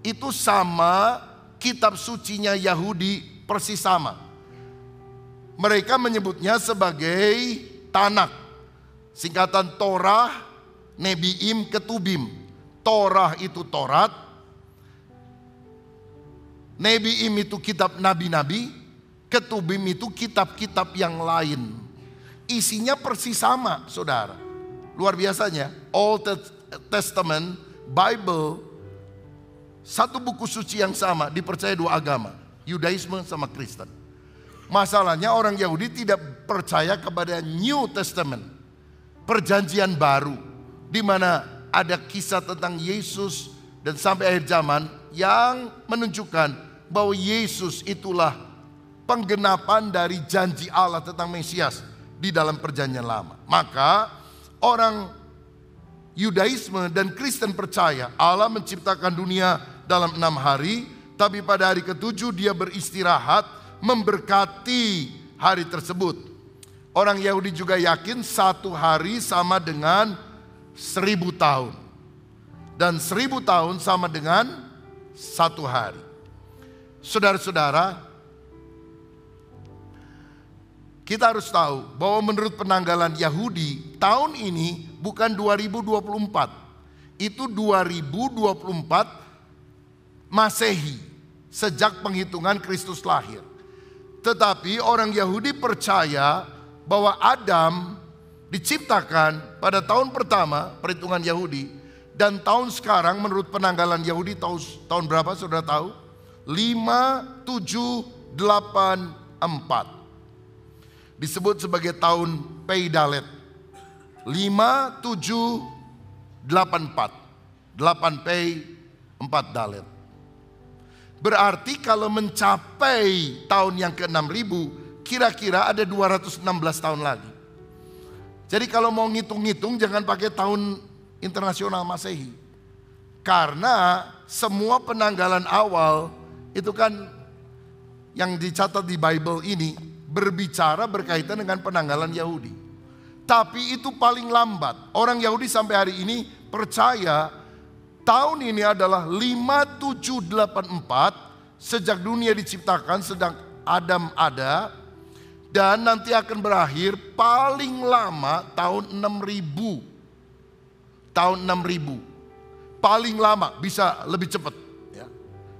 itu sama kitab sucinya Yahudi persis sama. Mereka menyebutnya sebagai Tanakh. Singkatan Torah, Nebiim, Ketubim. Torah itu Torat. Nebiim itu kitab nabi-nabi. Ketubim itu kitab-kitab yang lain. Isinya persis sama, saudara. Luar biasanya, Old Testament, Bible, satu buku suci yang sama, dipercaya 2 agama. Yudaisme sama Kristen. Masalahnya orang Yahudi tidak percaya kepada New Testament, perjanjian baru, di mana ada kisah tentang Yesus dan sampai akhir zaman yang menunjukkan bahwa Yesus itulah penggenapan dari janji Allah tentang Mesias di dalam perjanjian lama. Maka orang Yudaisme dan Kristen percaya Allah menciptakan dunia dalam 6 hari, tapi pada hari ke-7 dia beristirahat memberkati hari tersebut. Orang Yahudi juga yakin 1 hari sama dengan 1000 tahun. Dan 1000 tahun sama dengan 1 hari. Saudara-saudara, kita harus tahu bahwa menurut penanggalan Yahudi, tahun ini bukan 2024. Itu 2024 Masehi, sejak penghitungan Kristus lahir. Tetapi orang Yahudi percaya bahwa Adam diciptakan pada tahun pertama perhitungan Yahudi. Dan tahun sekarang menurut penanggalan Yahudi tahun berapa saudara tahu? 5784. Disebut sebagai tahun Pei Dalet. 5784. 8 Pei 4 Dalet. Berarti kalau mencapai tahun yang ke-6000, kira-kira ada 216 tahun lagi. Jadi kalau mau ngitung-ngitung jangan pakai tahun internasional Masehi. Karena semua penanggalan awal itu kan yang dicatat di Bible ini berbicara berkaitan dengan penanggalan Yahudi. Tapi itu paling lambat. Orang Yahudi sampai hari ini percaya tahun ini adalah 5784 sejak dunia diciptakan, sedang Adam ada, dan nanti akan berakhir paling lama tahun 6000. Tahun 6000. Paling lama, bisa lebih cepat ya.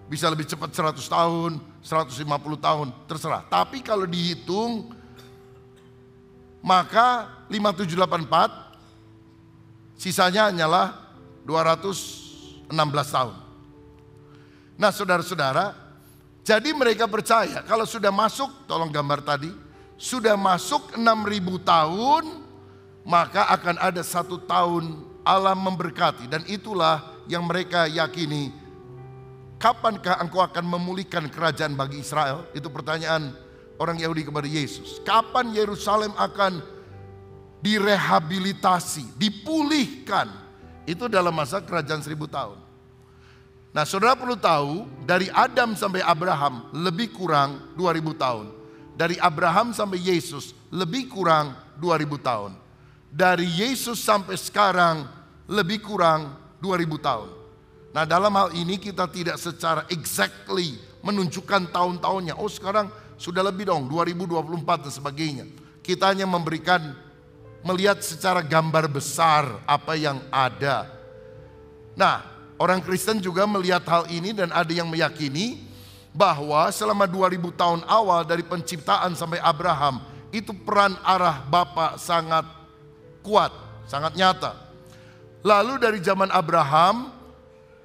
Bisa lebih cepat 100 tahun, 150 tahun, terserah. Tapi kalau dihitung maka 5784 sisanya hanyalah 216 tahun. Nah saudara-saudara, jadi mereka percaya kalau sudah masuk, tolong gambar tadi, sudah masuk 6000 tahun, maka akan ada 1 tahun Allah memberkati. Dan itulah yang mereka yakini. Kapankah engkau akan memulihkan kerajaan bagi Israel? Itu pertanyaan orang Yahudi kepada Yesus. Kapan Yerusalem akan direhabilitasi, dipulihkan? Itu dalam masa kerajaan 1000 tahun. Nah saudara perlu tahu, dari Adam sampai Abraham lebih kurang 2000 tahun. Dari Abraham sampai Yesus lebih kurang 2000 tahun. Dari Yesus sampai sekarang lebih kurang 2000 tahun. Nah dalam hal ini kita tidak secara exactly menunjukkan tahun-tahunnya. Oh sekarang sudah lebih dong, 2024 dan sebagainya. Kita hanya melihat secara gambar besar apa yang ada. Nah, orang Kristen juga melihat hal ini dan ada yang meyakini bahwa selama 2000 tahun awal dari penciptaan sampai Abraham, itu peran arah Bapa sangat kuat, sangat nyata. Lalu dari zaman Abraham,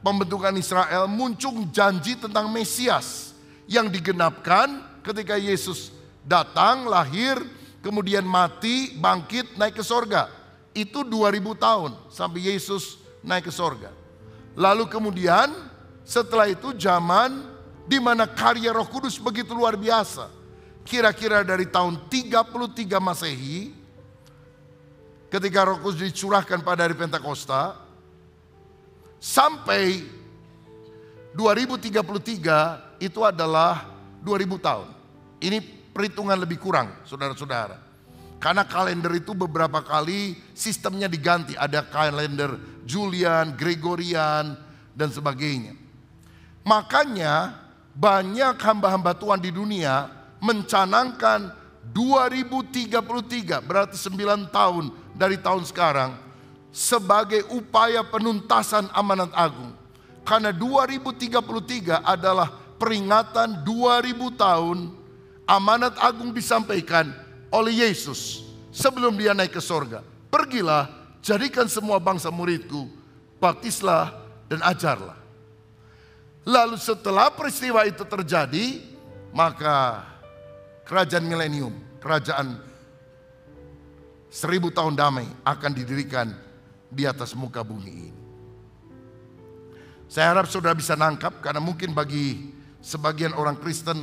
pembentukan Israel, muncul janji tentang Mesias yang digenapkan ketika Yesus datang, lahir, kemudian mati, bangkit, naik ke sorga. Itu 2000 tahun sampai Yesus naik ke sorga. Lalu kemudian setelah itu zaman di mana karya Roh Kudus begitu luar biasa. Kira-kira dari tahun 33 Masehi, ketika Roh Kudus dicurahkan pada hari Pentakosta, sampai 2033 itu adalah 2000 tahun. Ini perhitungan lebih kurang, saudara-saudara. Karena kalender itu beberapa kali sistemnya diganti. Ada kalender Julian, Gregorian, dan sebagainya. Makanya banyak hamba-hamba Tuhan di dunia mencanangkan 2033, berarti 9 tahun dari tahun sekarang, sebagai upaya penuntasan amanat agung. Karena 2033 adalah peringatan 2000 tahun amanat agung disampaikan oleh Yesus sebelum dia naik ke sorga. Pergilah, jadikan semua bangsa muridku, baptislah dan ajarlah. Lalu setelah peristiwa itu terjadi, maka kerajaan milenium, kerajaan 1000 tahun damai akan didirikan di atas muka bumi ini. Saya harap saudara bisa nangkap, karena mungkin bagi sebagian orang Kristen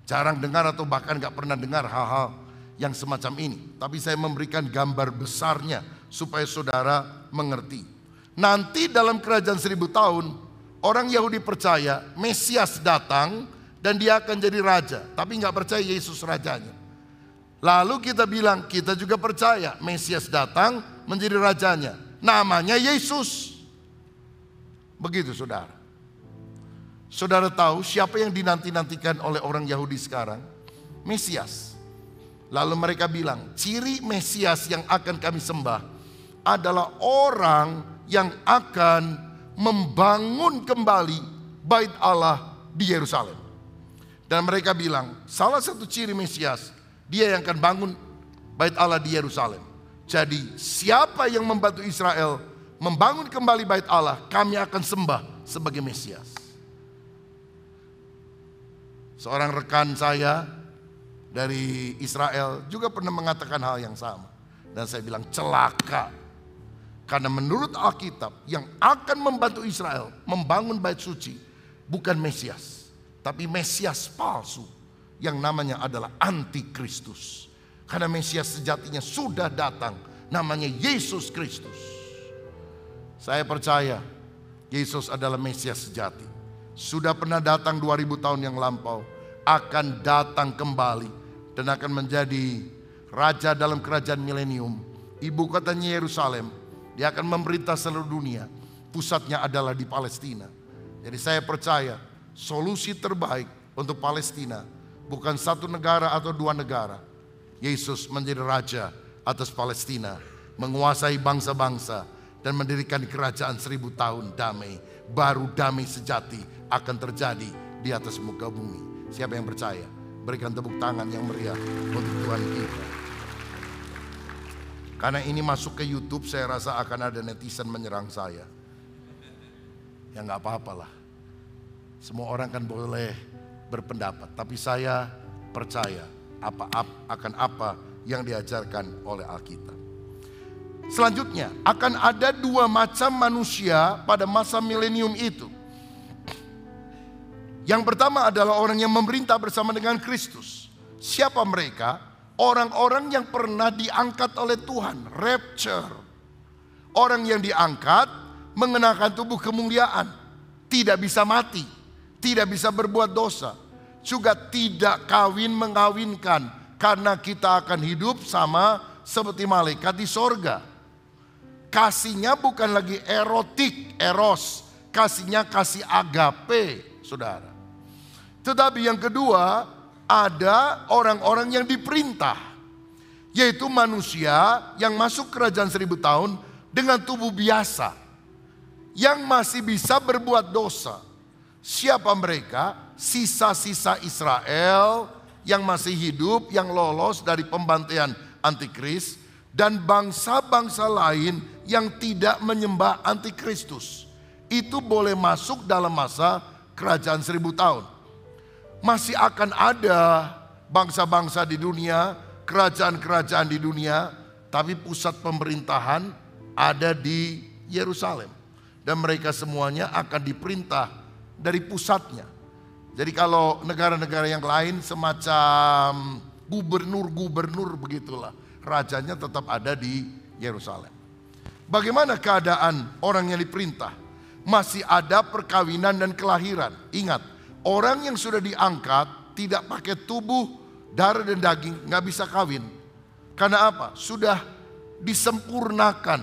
jarang dengar atau bahkan gak pernah dengar hal-hal yang semacam ini. Tapi saya memberikan gambar besarnya supaya saudara mengerti. Nanti dalam kerajaan 1000 tahun, orang Yahudi percaya Mesias datang dan dia akan jadi raja. Tapi gak percaya Yesus rajanya. Lalu kita bilang, kita juga percaya Mesias datang menjadi rajanya. Namanya Yesus. Begitu saudara. Saudara tahu siapa yang dinanti-nantikan oleh orang Yahudi sekarang? Mesias. Lalu mereka bilang, ciri Mesias yang akan kami sembah adalah orang yang akan membangun kembali bait Allah di Yerusalem. Dan mereka bilang, salah satu ciri Mesias, dia yang akan bangun bait Allah di Yerusalem. Jadi siapa yang membantu Israel membangun kembali bait Allah, kami akan sembah sebagai Mesias. Seorang rekan saya dari Israel juga pernah mengatakan hal yang sama. Dan saya bilang celaka. Karena menurut Alkitab yang akan membantu Israel membangun bait suci bukan Mesias, tapi Mesias palsu yang namanya adalah Antikristus. Karena Mesias sejatinya sudah datang, namanya Yesus Kristus. Saya percaya Yesus adalah Mesias sejati. Sudah pernah datang 2000 tahun yang lampau, akan datang kembali dan akan menjadi raja dalam kerajaan milenium. Ibu kotanya Yerusalem. Dia akan memerintah seluruh dunia. Pusatnya adalah di Palestina. Jadi saya percaya solusi terbaik untuk Palestina bukan satu negara atau dua negara. Yesus menjadi raja atas Palestina, menguasai bangsa-bangsa dan mendirikan kerajaan 1000 tahun damai. Baru damai sejati akan terjadi di atas muka bumi. Siapa yang percaya? Berikan tepuk tangan yang meriah untuk Tuhan kita. Karena ini masuk ke YouTube, saya rasa akan ada netizen menyerang saya. Ya gak apa-apalah. Semua orang kan boleh berpendapat. Tapi saya percaya akan apa yang diajarkan oleh Alkitab. Selanjutnya, akan ada dua macam manusia pada masa milenium itu. Yang pertama adalah orang yang memerintah bersama dengan Kristus. Siapa mereka? Orang-orang yang pernah diangkat oleh Tuhan, rapture. Orang yang diangkat mengenakan tubuh kemuliaan, tidak bisa mati, tidak bisa berbuat dosa, juga tidak kawin mengawinkan, karena kita akan hidup sama seperti malaikat di sorga. Kasihnya bukan lagi erotik, eros, kasihnya kasih agape, saudara. Tetapi yang kedua, ada orang-orang yang diperintah, yaitu manusia yang masuk kerajaan 1000 tahun dengan tubuh biasa, yang masih bisa berbuat dosa. Siapa mereka? Sisa-sisa Israel yang masih hidup, yang lolos dari pembantaian Antikris, dan bangsa-bangsa lain yang tidak menyembah Antikristus. Itu boleh masuk dalam masa kerajaan 1000 tahun. Masih akan ada bangsa-bangsa di dunia, kerajaan-kerajaan di dunia, tapi pusat pemerintahan ada di Yerusalem. Dan mereka semuanya akan diperintah dari pusatnya. Jadi kalau negara-negara yang lain semacam gubernur-gubernur begitulah, rajanya tetap ada di Yerusalem. Bagaimana keadaan orang yang diperintah? Masih ada perkawinan dan kelahiran. Ingat, orang yang sudah diangkat tidak pakai tubuh, darah dan daging, nggak bisa kawin. Karena apa? Sudah disempurnakan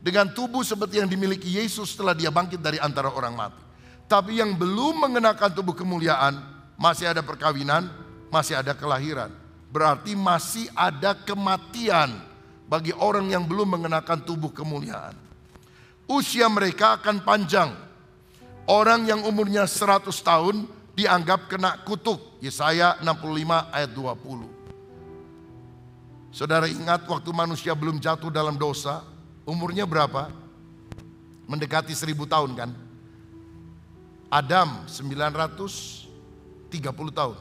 dengan tubuh seperti yang dimiliki Yesus setelah dia bangkit dari antara orang mati. Tapi yang belum mengenakan tubuh kemuliaan, masih ada perkawinan, masih ada kelahiran. Berarti masih ada kematian bagi orang yang belum mengenakan tubuh kemuliaan. Usia mereka akan panjang. Orang yang umurnya 100 tahun dianggap kena kutuk. Yesaya 65 ayat 20. Saudara ingat waktu manusia belum jatuh dalam dosa, umurnya berapa? Mendekati 1000 tahun kan? Adam 900, tahun.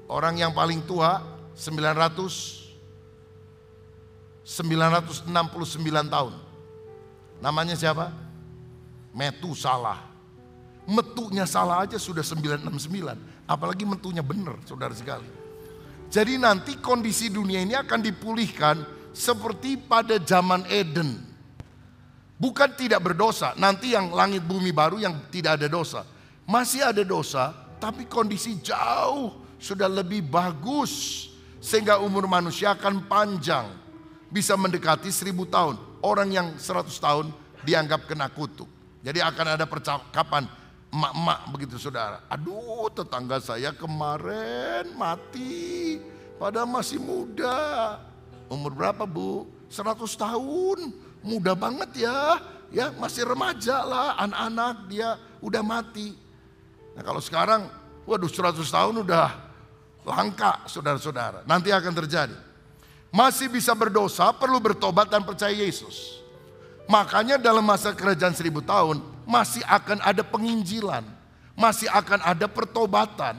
Orang yang paling tua 969 tahun. Namanya siapa? Metusalah. Metunya salah aja sudah 969. Apalagi metunya benar, saudara sekali. Jadi nanti kondisi dunia ini akan dipulihkan seperti pada zaman Eden. Bukan tidak berdosa, nanti yang langit bumi baru yang tidak ada dosa. Masih ada dosa, tapi kondisi jauh sudah lebih bagus. Sehingga umur manusia akan panjang. Bisa mendekati 1000 tahun. Orang yang 100 tahun dianggap kena kutuk. Jadi akan ada percakapan emak-emak begitu saudara. Aduh, tetangga saya kemarin mati, padahal masih muda. Umur berapa bu? 100 tahun, muda banget ya. Ya masih remaja lah, anak-anak dia udah mati. Nah kalau sekarang, waduh 100 tahun udah langka saudara-saudara. Nanti akan terjadi. Masih bisa berdosa, perlu bertobat dan percaya Yesus. Makanya dalam masa kerajaan 1000 tahun masih akan ada penginjilan, masih akan ada pertobatan.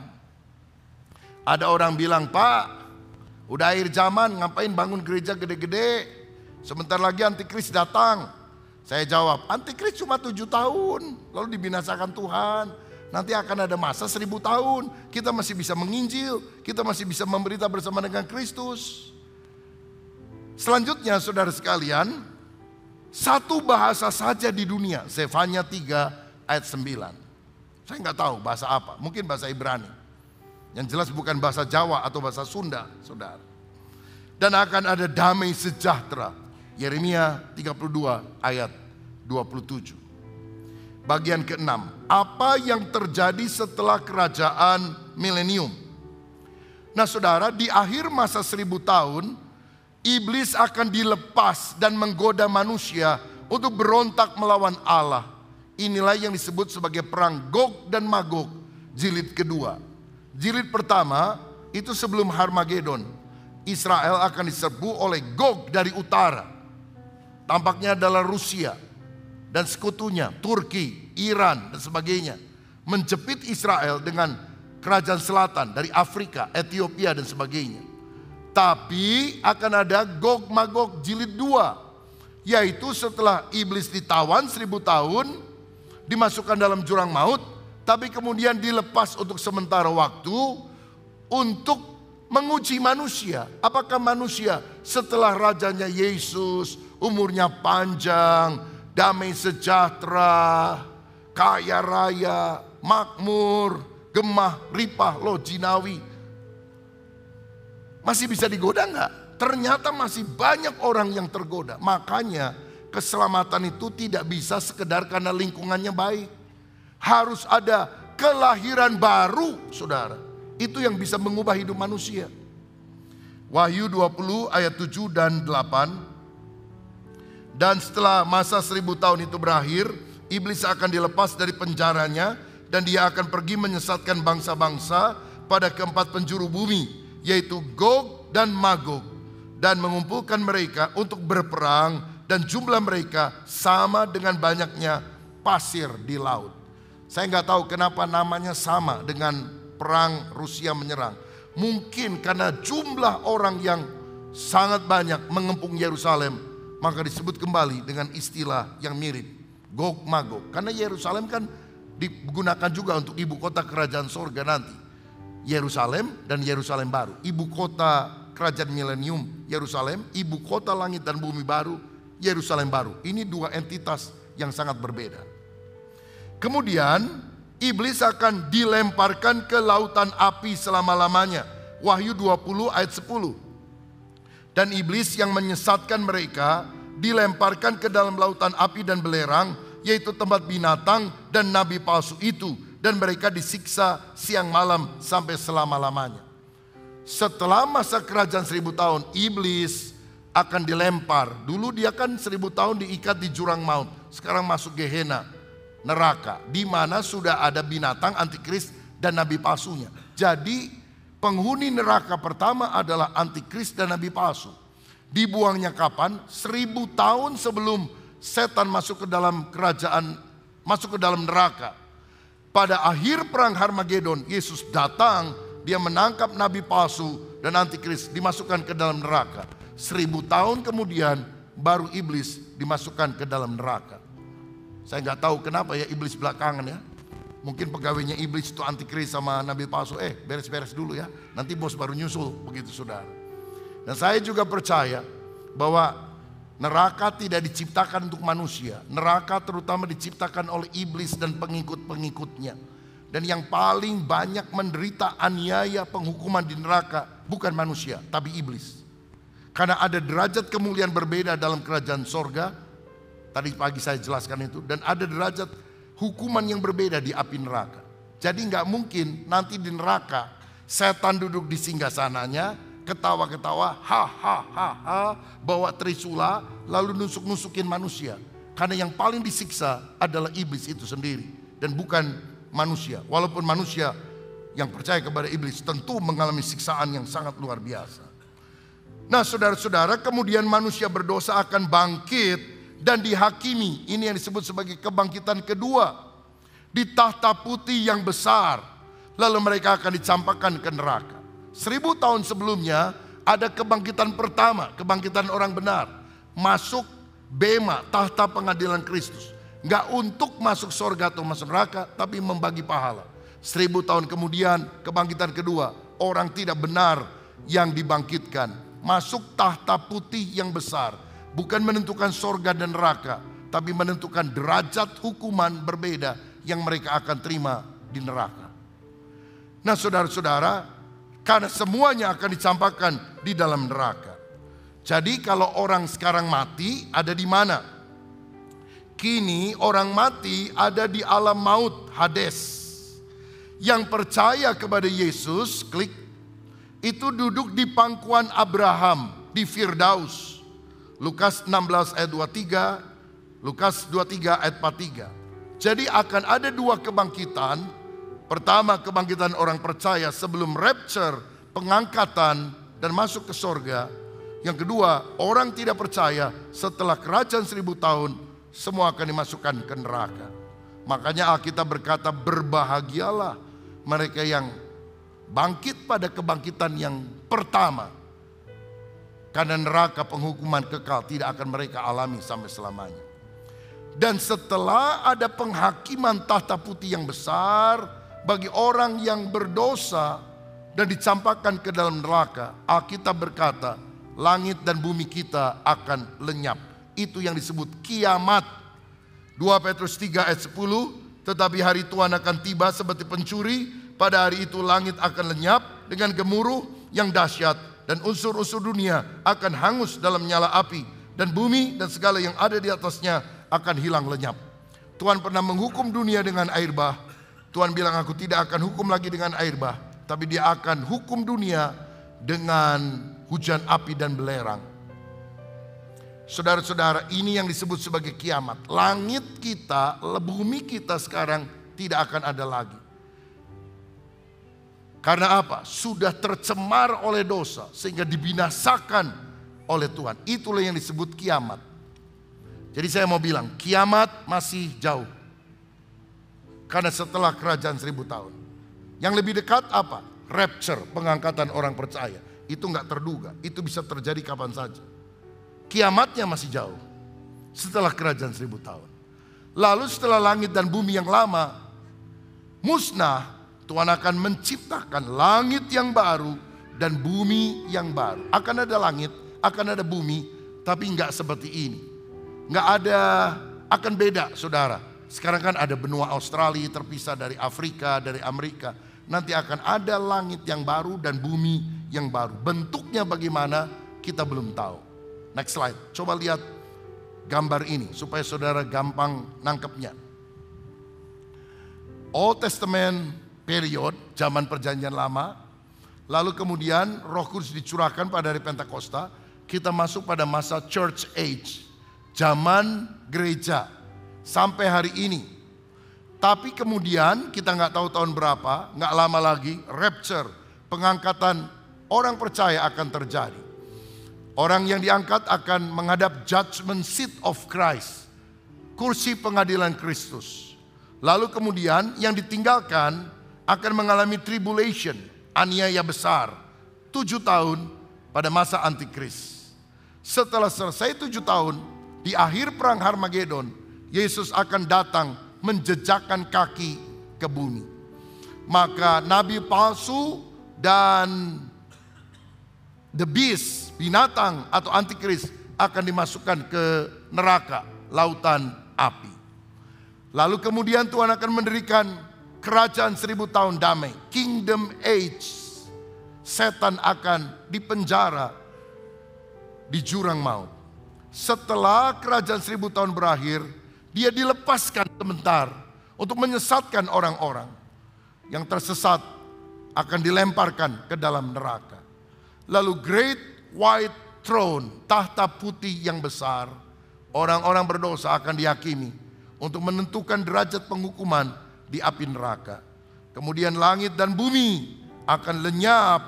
Ada orang bilang, Pak, udah akhir zaman, ngapain bangun gereja gede-gede? Sebentar lagi antikris datang. Saya jawab, antikris cuma 7 tahun, lalu dibinasakan Tuhan. Nanti akan ada masa 1000 tahun, kita masih bisa menginjil, kita masih bisa memberita bersama dengan Kristus. Selanjutnya saudara sekalian, satu bahasa saja di dunia, Zefanya 3 ayat 9. Saya nggak tahu bahasa apa, mungkin bahasa Ibrani. Yang jelas bukan bahasa Jawa atau bahasa Sunda, saudara. Dan akan ada damai sejahtera. Yeremia 32 ayat 27. Bagian ke-6. Apa yang terjadi setelah kerajaan milenium? Nah saudara, di akhir masa 1000 tahun, iblis akan dilepas dan menggoda manusia untuk berontak melawan Allah. Inilah yang disebut sebagai perang Gog dan Magog, jilid kedua. Jilid pertama itu sebelum Harmagedon. Israel akan diserbu oleh Gog dari utara. Tampaknya adalah Rusia dan sekutunya, Turki, Iran dan sebagainya. Menjepit Israel dengan kerajaan selatan dari Afrika, Ethiopia dan sebagainya. Tapi akan ada Gog Magog jilid 2. Yaitu setelah iblis ditawan 1000 tahun, dimasukkan dalam jurang maut, tapi kemudian dilepas untuk sementara waktu untuk menguji manusia. Apakah manusia setelah rajanya Yesus, umurnya panjang, damai sejahtera, kaya raya, makmur, gemah, ripah, loh jinawi, masih bisa digoda enggak? Ternyata masih banyak orang yang tergoda. Makanya keselamatan itu tidak bisa sekedar karena lingkungannya baik. Harus ada kelahiran baru, saudara. Itu yang bisa mengubah hidup manusia. Wahyu 20 ayat 7 dan 8. Dan setelah masa 1000 tahun itu berakhir, iblis akan dilepas dari penjaranya dan dia akan pergi menyesatkan bangsa-bangsa pada keempat penjuru bumi, yaitu Gog dan Magog, dan mengumpulkan mereka untuk berperang, dan jumlah mereka sama dengan banyaknya pasir di laut. Saya nggak tahu kenapa namanya sama dengan perang Rusia menyerang. Mungkin karena jumlah orang yang sangat banyak mengepung Yerusalem, maka disebut kembali dengan istilah yang mirip, Gog Magog. Karena Yerusalem kan digunakan juga untuk ibu kota kerajaan sorga nanti. Yerusalem dan Yerusalem baru. Ibu kota kerajaan milenium Yerusalem, ibu kota langit dan bumi baru Yerusalem baru. Ini dua entitas yang sangat berbeda. Kemudian iblis akan dilemparkan ke lautan api selama-lamanya. Wahyu 20 ayat 10. Dan iblis yang menyesatkan mereka dilemparkan ke dalam lautan api dan belerang, yaitu tempat binatang dan nabi palsu itu. Dan mereka disiksa siang malam sampai selama-lamanya. Setelah masa kerajaan 1000 tahun, iblis akan dilempar. Dulu dia kan 1000 tahun diikat di jurang maut. Sekarang masuk Gehenna, neraka, di mana sudah ada binatang, antikris dan nabi palsunya. Jadi penghuni neraka pertama adalah antikris dan nabi palsu. Dibuangnya kapan? 1000 tahun sebelum setan masuk ke dalam kerajaan, masuk ke dalam neraka. pada akhir perang Harmagedon, Yesus datang, dia menangkap nabi palsu dan antikris, dimasukkan ke dalam neraka. 1000 tahun kemudian baru iblis dimasukkan ke dalam neraka. Saya nggak tahu kenapa ya iblis belakangan ya. Mungkin pegawainya iblis itu antikris sama nabi palsu. Beres-beres dulu ya, nanti bos baru nyusul, begitu saudara. Dan saya juga percaya bahwa neraka tidak diciptakan untuk manusia. Neraka terutama diciptakan oleh iblis dan pengikut-pengikutnya. Dan yang paling banyak menderita aniaya penghukuman di neraka bukan manusia, tapi iblis. Karena ada derajat kemuliaan berbeda dalam kerajaan sorga. Tadi pagi saya jelaskan itu. Dan ada derajat hukuman yang berbeda di api neraka. Jadi nggak mungkin nanti di neraka setan duduk di singgasananya, ketawa-ketawa, ha, bawa trisula, lalu nusuk-nusukin manusia. Karena yang paling disiksa adalah iblis itu sendiri. Dan bukan manusia. Walaupun manusia yang percaya kepada iblis tentu mengalami siksaan yang sangat luar biasa. Nah saudara-saudara, kemudian manusia berdosa akan bangkit dan dihakimi. Ini yang disebut sebagai kebangkitan kedua. Di tahta putih yang besar. Lalu mereka akan dicampakkan ke neraka. 1000 tahun sebelumnya ada kebangkitan pertama, kebangkitan orang benar. Masuk bema, tahta pengadilan Kristus. Nggak untuk masuk surga atau masuk neraka, tapi membagi pahala. 1000 tahun kemudian kebangkitan kedua, orang tidak benar yang dibangkitkan. Masuk tahta putih yang besar. Bukan menentukan surga dan neraka, tapi menentukan derajat hukuman berbeda yang mereka akan terima di neraka. Nah saudara-saudara, karena semuanya akan dicampakkan di dalam neraka. Jadi kalau orang sekarang mati ada di mana? Kini orang mati ada di alam maut, Hades. Yang percaya kepada Yesus, klik, itu duduk di pangkuan Abraham di Firdaus. Lukas 16 ayat 23, Lukas 23 ayat 43. Jadi akan ada dua kebangkitan. Pertama kebangkitan orang percaya sebelum rapture, pengangkatan dan masuk ke sorga. Yang kedua orang tidak percaya setelah kerajaan 1000 tahun semua akan dimasukkan ke neraka. Makanya Alkitab berkata berbahagialah mereka yang bangkit pada kebangkitan yang pertama. Karena neraka penghukuman kekal tidak akan mereka alami sampai selamanya. Dan setelah ada penghakiman tahta putih yang besar bagi orang yang berdosa dan dicampakkan ke dalam neraka, Alkitab berkata langit dan bumi kita akan lenyap. Itu yang disebut kiamat. 2 Petrus 3 ayat 10, tetapi hari Tuhan akan tiba seperti pencuri. Pada hari itu langit akan lenyap dengan gemuruh yang dahsyat dan unsur-unsur dunia akan hangus dalam nyala api dan bumi dan segala yang ada di atasnya akan hilang lenyap. Tuhan pernah menghukum dunia dengan air bah. Tuhan bilang aku tidak akan hukum lagi dengan air bah, tapi dia akan hukum dunia dengan hujan api dan belerang. Saudara-saudara, ini yang disebut sebagai kiamat. Langit kita, bumi kita sekarang tidak akan ada lagi. Karena apa? Sudah tercemar oleh dosa sehingga dibinasakan oleh Tuhan. Itulah yang disebut kiamat. Jadi saya mau bilang kiamat masih jauh. Karena setelah kerajaan 1000 tahun. Yang lebih dekat apa? Rapture, pengangkatan orang percaya. Itu nggak terduga, itu bisa terjadi kapan saja. Kiamatnya masih jauh. Setelah kerajaan 1000 tahun. Lalu setelah langit dan bumi yang lama musnah, Tuhan akan menciptakan langit yang baru dan bumi yang baru. Akan ada langit, akan ada bumi, tapi nggak seperti ini. Nggak ada, akan beda saudara. Sekarang kan ada benua Australia terpisah dari Afrika, dari Amerika. Nanti akan ada langit yang baru dan bumi yang baru. Bentuknya bagaimana kita belum tahu. Next slide, coba lihat gambar ini supaya saudara gampang nangkepnya. Old Testament period, zaman perjanjian lama. Lalu kemudian Roh Kudus dicurahkan pada hari Pentakosta. Kita masuk pada masa church age, zaman gereja sampai hari ini. Tapi kemudian kita nggak tahu tahun berapa, nggak lama lagi rapture, pengangkatan orang percaya akan terjadi. Orang yang diangkat akan menghadap judgment seat of Christ, kursi pengadilan Kristus. Lalu kemudian yang ditinggalkan akan mengalami tribulation, aniaya besar, 7 tahun pada masa Antikris. Setelah selesai 7 tahun, di akhir perang Harmagedon, Yesus akan datang menjejakkan kaki ke bumi. Maka nabi palsu dan the beast, binatang atau Antikris akan dimasukkan ke neraka, lautan api. Lalu kemudian Tuhan akan mendirikan kerajaan 1000 tahun damai, kingdom age. Setan akan dipenjara di jurang maut. Setelah kerajaan 1000 tahun berakhir, dia dilepaskan sebentar untuk menyesatkan orang-orang. Yang tersesat akan dilemparkan ke dalam neraka. Lalu great white throne, tahta putih yang besar, orang-orang berdosa akan dihakimi untuk menentukan derajat penghukuman di api neraka. Kemudian langit dan bumi akan lenyap.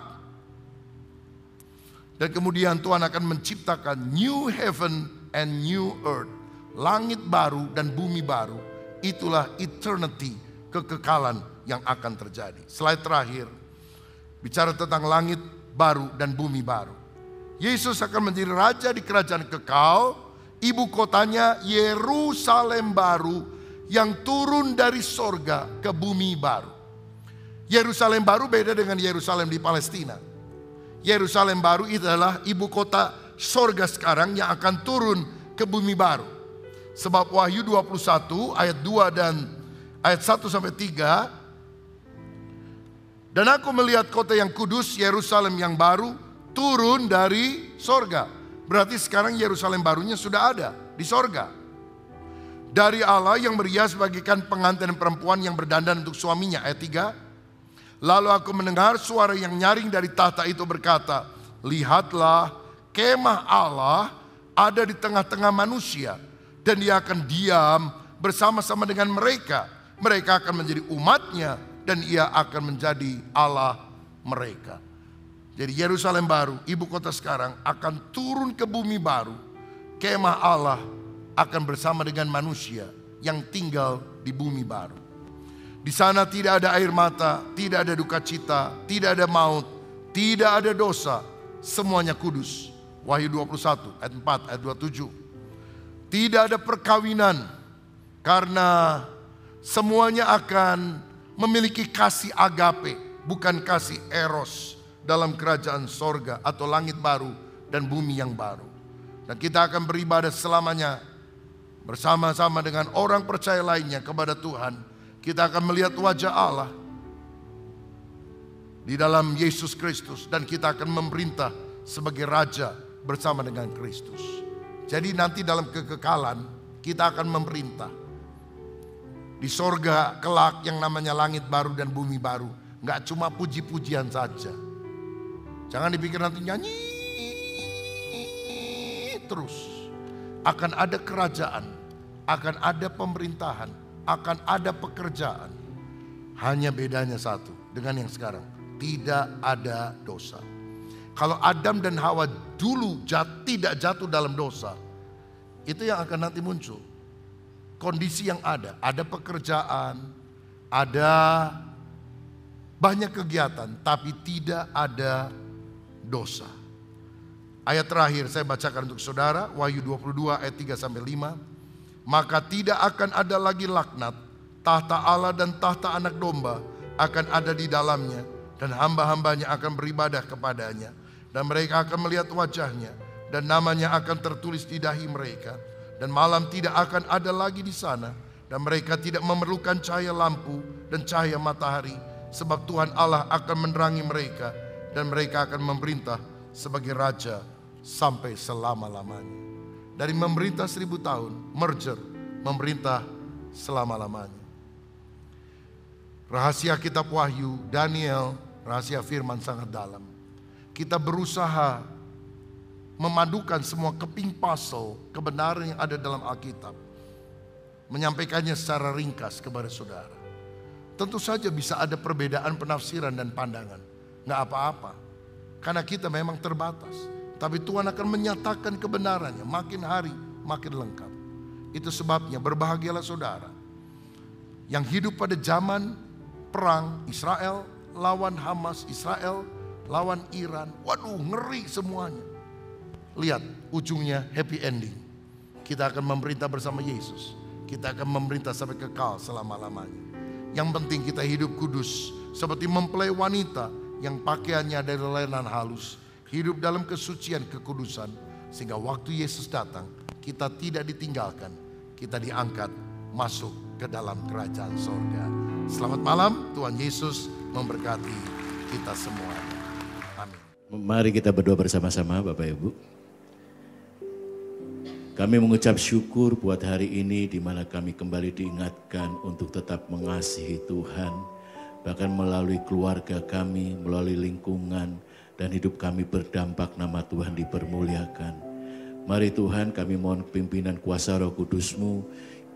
Dan kemudian Tuhan akan menciptakan new heaven and new earth. Langit baru dan bumi baru. Itulah eternity, kekekalan yang akan terjadi. Slide terakhir, bicara tentang langit baru dan bumi baru. Yesus akan menjadi raja di kerajaan kekal. Ibu kotanya Yerusalem baru yang turun dari sorga ke bumi baru. Yerusalem baru beda dengan Yerusalem di Palestina. Yerusalem baru itu adalah ibu kota sorga sekarang yang akan turun ke bumi baru. Sebab Wahyu 21 ayat 2 dan ayat 1 sampai 3. Dan aku melihat kota yang kudus, Yerusalem yang baru, turun dari sorga. Berarti sekarang Yerusalem barunya sudah ada di sorga. Dari Allah yang berhias bagaikan pengantin perempuan yang berdandan untuk suaminya. Ayat 3. Lalu aku mendengar suara yang nyaring dari tahta itu berkata, lihatlah, kemah Allah ada di tengah-tengah manusia. Dan dia akan diam bersama-sama dengan mereka. Mereka akan menjadi umatnya dan ia akan menjadi Allah mereka. Jadi Yerusalem baru, ibu kota sekarang, akan turun ke bumi baru. Kemah Allah akan bersama dengan manusia yang tinggal di bumi baru. Di sana tidak ada air mata, tidak ada duka cita, tidak ada maut, tidak ada dosa. Semuanya kudus. Wahyu 21 ayat 4 ayat 27. Tidak ada perkawinan karena semuanya akan memiliki kasih agape, bukan kasih eros dalam kerajaan sorga atau langit baru dan bumi yang baru. Dan kita akan beribadah selamanya bersama-sama dengan orang percaya lainnya kepada Tuhan. Kita akan melihat wajah Allah di dalam Yesus Kristus dan kita akan memerintah sebagai raja bersama dengan Kristus. Jadi nanti dalam kekekalan kita akan memerintah di sorga kelak yang namanya langit baru dan bumi baru. Nggak cuma puji-pujian saja. Jangan dipikir nanti nyanyi terus. Akan ada kerajaan, akan ada pemerintahan, akan ada pekerjaan. Hanya bedanya satu dengan yang sekarang, tidak ada dosa. Kalau Adam dan Hawa dulu tidak jatuh dalam dosa, itu yang akan nanti muncul. Kondisi yang ada pekerjaan, ada banyak kegiatan, tapi tidak ada dosa. Ayat terakhir saya bacakan untuk saudara, Wahyu 22 ayat 3 sampai 5. Maka tidak akan ada lagi laknat, tahta Allah dan tahta anak domba akan ada di dalamnya, dan hamba-hambanya akan beribadah kepadanya, dan mereka akan melihat wajahnya, dan namanya akan tertulis di dahi mereka. Dan malam tidak akan ada lagi di sana, dan mereka tidak memerlukan cahaya lampu dan cahaya matahari, sebab Tuhan Allah akan menerangi mereka, dan mereka akan memerintah sebagai raja sampai selama-lamanya. Dari memerintah 1000 tahun, merger, memerintah selama-lamanya. Rahasia kitab Wahyu, Daniel, rahasia firman sangat dalam. Kita berusaha memadukan semua keping puzzle kebenaran yang ada dalam Alkitab, menyampaikannya secara ringkas kepada saudara. Tentu saja bisa ada perbedaan penafsiran dan pandangan, nggak apa-apa, karena kita memang terbatas. Tapi Tuhan akan menyatakan kebenarannya makin hari makin lengkap. Itu sebabnya berbahagialah saudara yang hidup pada zaman perang Israel lawan Hamas, Israel lawan Iran. Waduh, ngeri semuanya. Lihat, ujungnya happy ending. Kita akan memerintah bersama Yesus. Kita akan memerintah sampai kekal selama-lamanya. Yang penting kita hidup kudus, seperti mempelai wanita yang pakaiannya dari lenan halus. Hidup dalam kesucian, kekudusan, sehingga waktu Yesus datang, kita tidak ditinggalkan. Kita diangkat masuk ke dalam kerajaan sorga. Selamat malam, Tuhan Yesus memberkati kita semua. Amin. Mari kita berdoa bersama-sama Bapak Ibu. Kami mengucap syukur buat hari ini di mana kami kembali diingatkan untuk tetap mengasihi Tuhan. Bahkan melalui keluarga kami, melalui lingkungan dan hidup kami berdampak nama Tuhan dipermuliakan. Mari Tuhan kami mohon pimpinan kuasa Roh Kudus-Mu.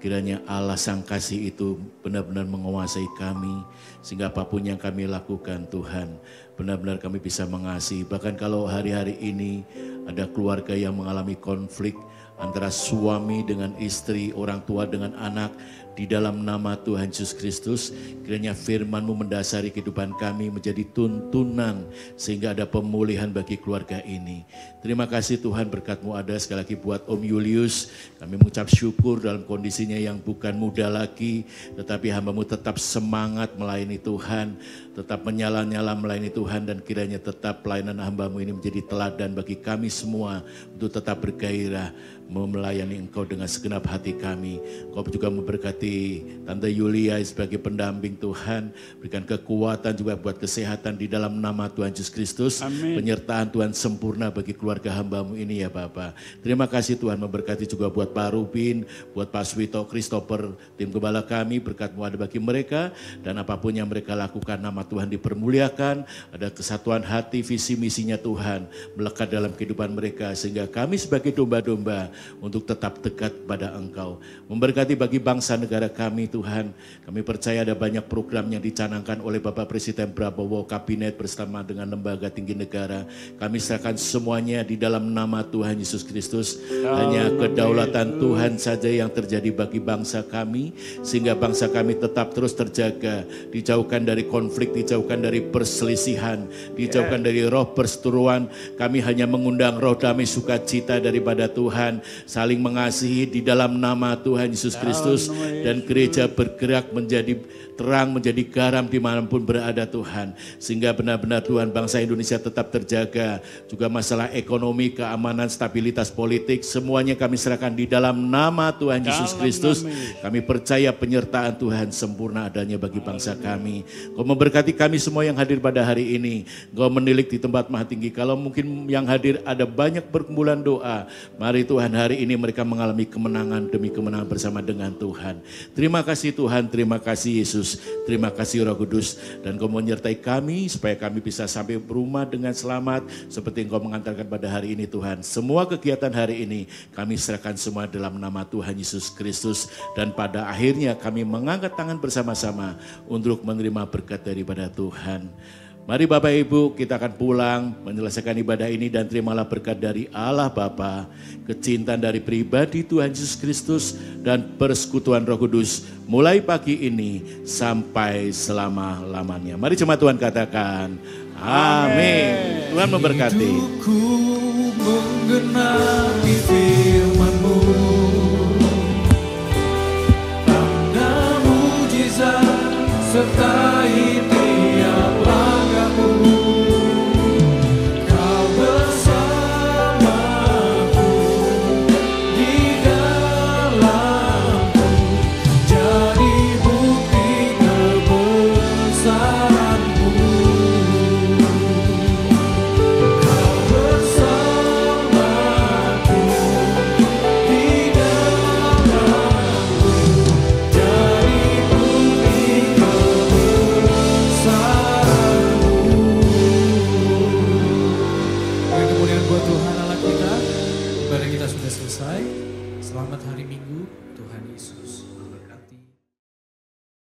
Kiranya Allah Sang Kasih itu benar-benar menguasai kami. Sehingga apapun yang kami lakukan Tuhan, benar-benar kami bisa mengasihi. Bahkan kalau hari-hari ini ada keluarga yang mengalami konflik antara suami dengan istri, orang tua dengan anak, di dalam nama Tuhan Yesus Kristus, kiranya firman-Mu mendasari kehidupan kami menjadi tuntunan sehingga ada pemulihan bagi keluarga ini. Terima kasih Tuhan, berkat-Mu ada sekali lagi buat Om Julius. Kami mengucap syukur dalam kondisinya yang bukan muda lagi, tetapi hamba-Mu tetap semangat melayani Tuhan, tetap menyala-nyala melayani Tuhan, dan kiranya tetap pelayanan hamba-Mu ini menjadi teladan bagi kami semua untuk tetap bergairah melayani Engkau dengan segenap hati kami. Kau juga memberkati Tante Yulia sebagai pendamping Tuhan. Berikan kekuatan juga buat kesehatan di dalam nama Tuhan Yesus Kristus. Amin. Penyertaan Tuhan sempurna bagi keluarga hamba-Mu ini ya Bapa. Terima kasih Tuhan, memberkati juga buat Pak Rubin, buat Pak Swito, Christopher, tim gembala kami. Berkat-Mu ada bagi mereka, dan apapun yang mereka lakukan nama Tuhan dipermuliakan. Ada kesatuan hati, visi misinya Tuhan melekat dalam kehidupan mereka, sehingga kami sebagai domba-domba untuk tetap dekat pada Engkau. Memberkati bagi bangsa negara kami Tuhan. Kami percaya ada banyak program yang dicanangkan oleh Bapak Presiden Prabowo, Kabinet bersama dengan lembaga tinggi negara. Kami serahkan semuanya di dalam nama Tuhan Yesus Kristus. Hanya kedaulatan Tuhan saja yang terjadi bagi bangsa kami, sehingga bangsa kami tetap terus terjaga, dijauhkan dari konflik, dijauhkan dari perselisihan, dijauhkan dari roh perseteruan. Kami hanya mengundang roh damai sukacita daripada Tuhan, saling mengasihi di dalam nama Tuhan Yesus Kristus, dan gereja bergerak menjadi terang, menjadi garam dimanapun berada Tuhan, sehingga benar-benar Tuhan bangsa Indonesia tetap terjaga. Juga masalah ekonomi, keamanan, stabilitas politik, semuanya kami serahkan di dalam nama Tuhan Yesus Kristus. Kami percaya penyertaan Tuhan sempurna adanya bagi bangsa kami. Kau memberkati kami semua yang hadir pada hari ini. Kau menilik di tempat maha tinggi. Kalau mungkin yang hadir ada banyak pergumulan doa, mari Tuhan hari ini mereka mengalami kemenangan demi kemenangan bersama dengan Tuhan. Terima kasih Tuhan, terima kasih Yesus, terima kasih Roh Kudus, dan Kau menyertai kami supaya kami bisa sampai rumah dengan selamat seperti Engkau mengantarkan pada hari ini Tuhan. Semua kegiatan hari ini kami serahkan semua dalam nama Tuhan Yesus Kristus, dan pada akhirnya kami mengangkat tangan bersama-sama untuk menerima berkat daripada Tuhan. Mari Bapak Ibu, kita akan pulang menyelesaikan ibadah ini, dan terimalah berkat dari Allah Bapa, kecintaan dari pribadi Tuhan Yesus Kristus, dan persekutuan Roh Kudus mulai pagi ini sampai selama-lamanya. Mari jemaat Tuhan katakan amin. Tuhan memberkati. Hidupku menggenapi firman-Mu, tanda mujizat sertai tiap langkahku. Kau bersamaku di dalamku, jadi bukti kebesaran-Mu. Kau bersamaku di dalamku, jadi bukti kebesaran-Mu. Beri kemuliaan buat Tuhan Allah kita. Ibadah kita sudah selesai. Selamat hari Minggu Tuhan Yesus.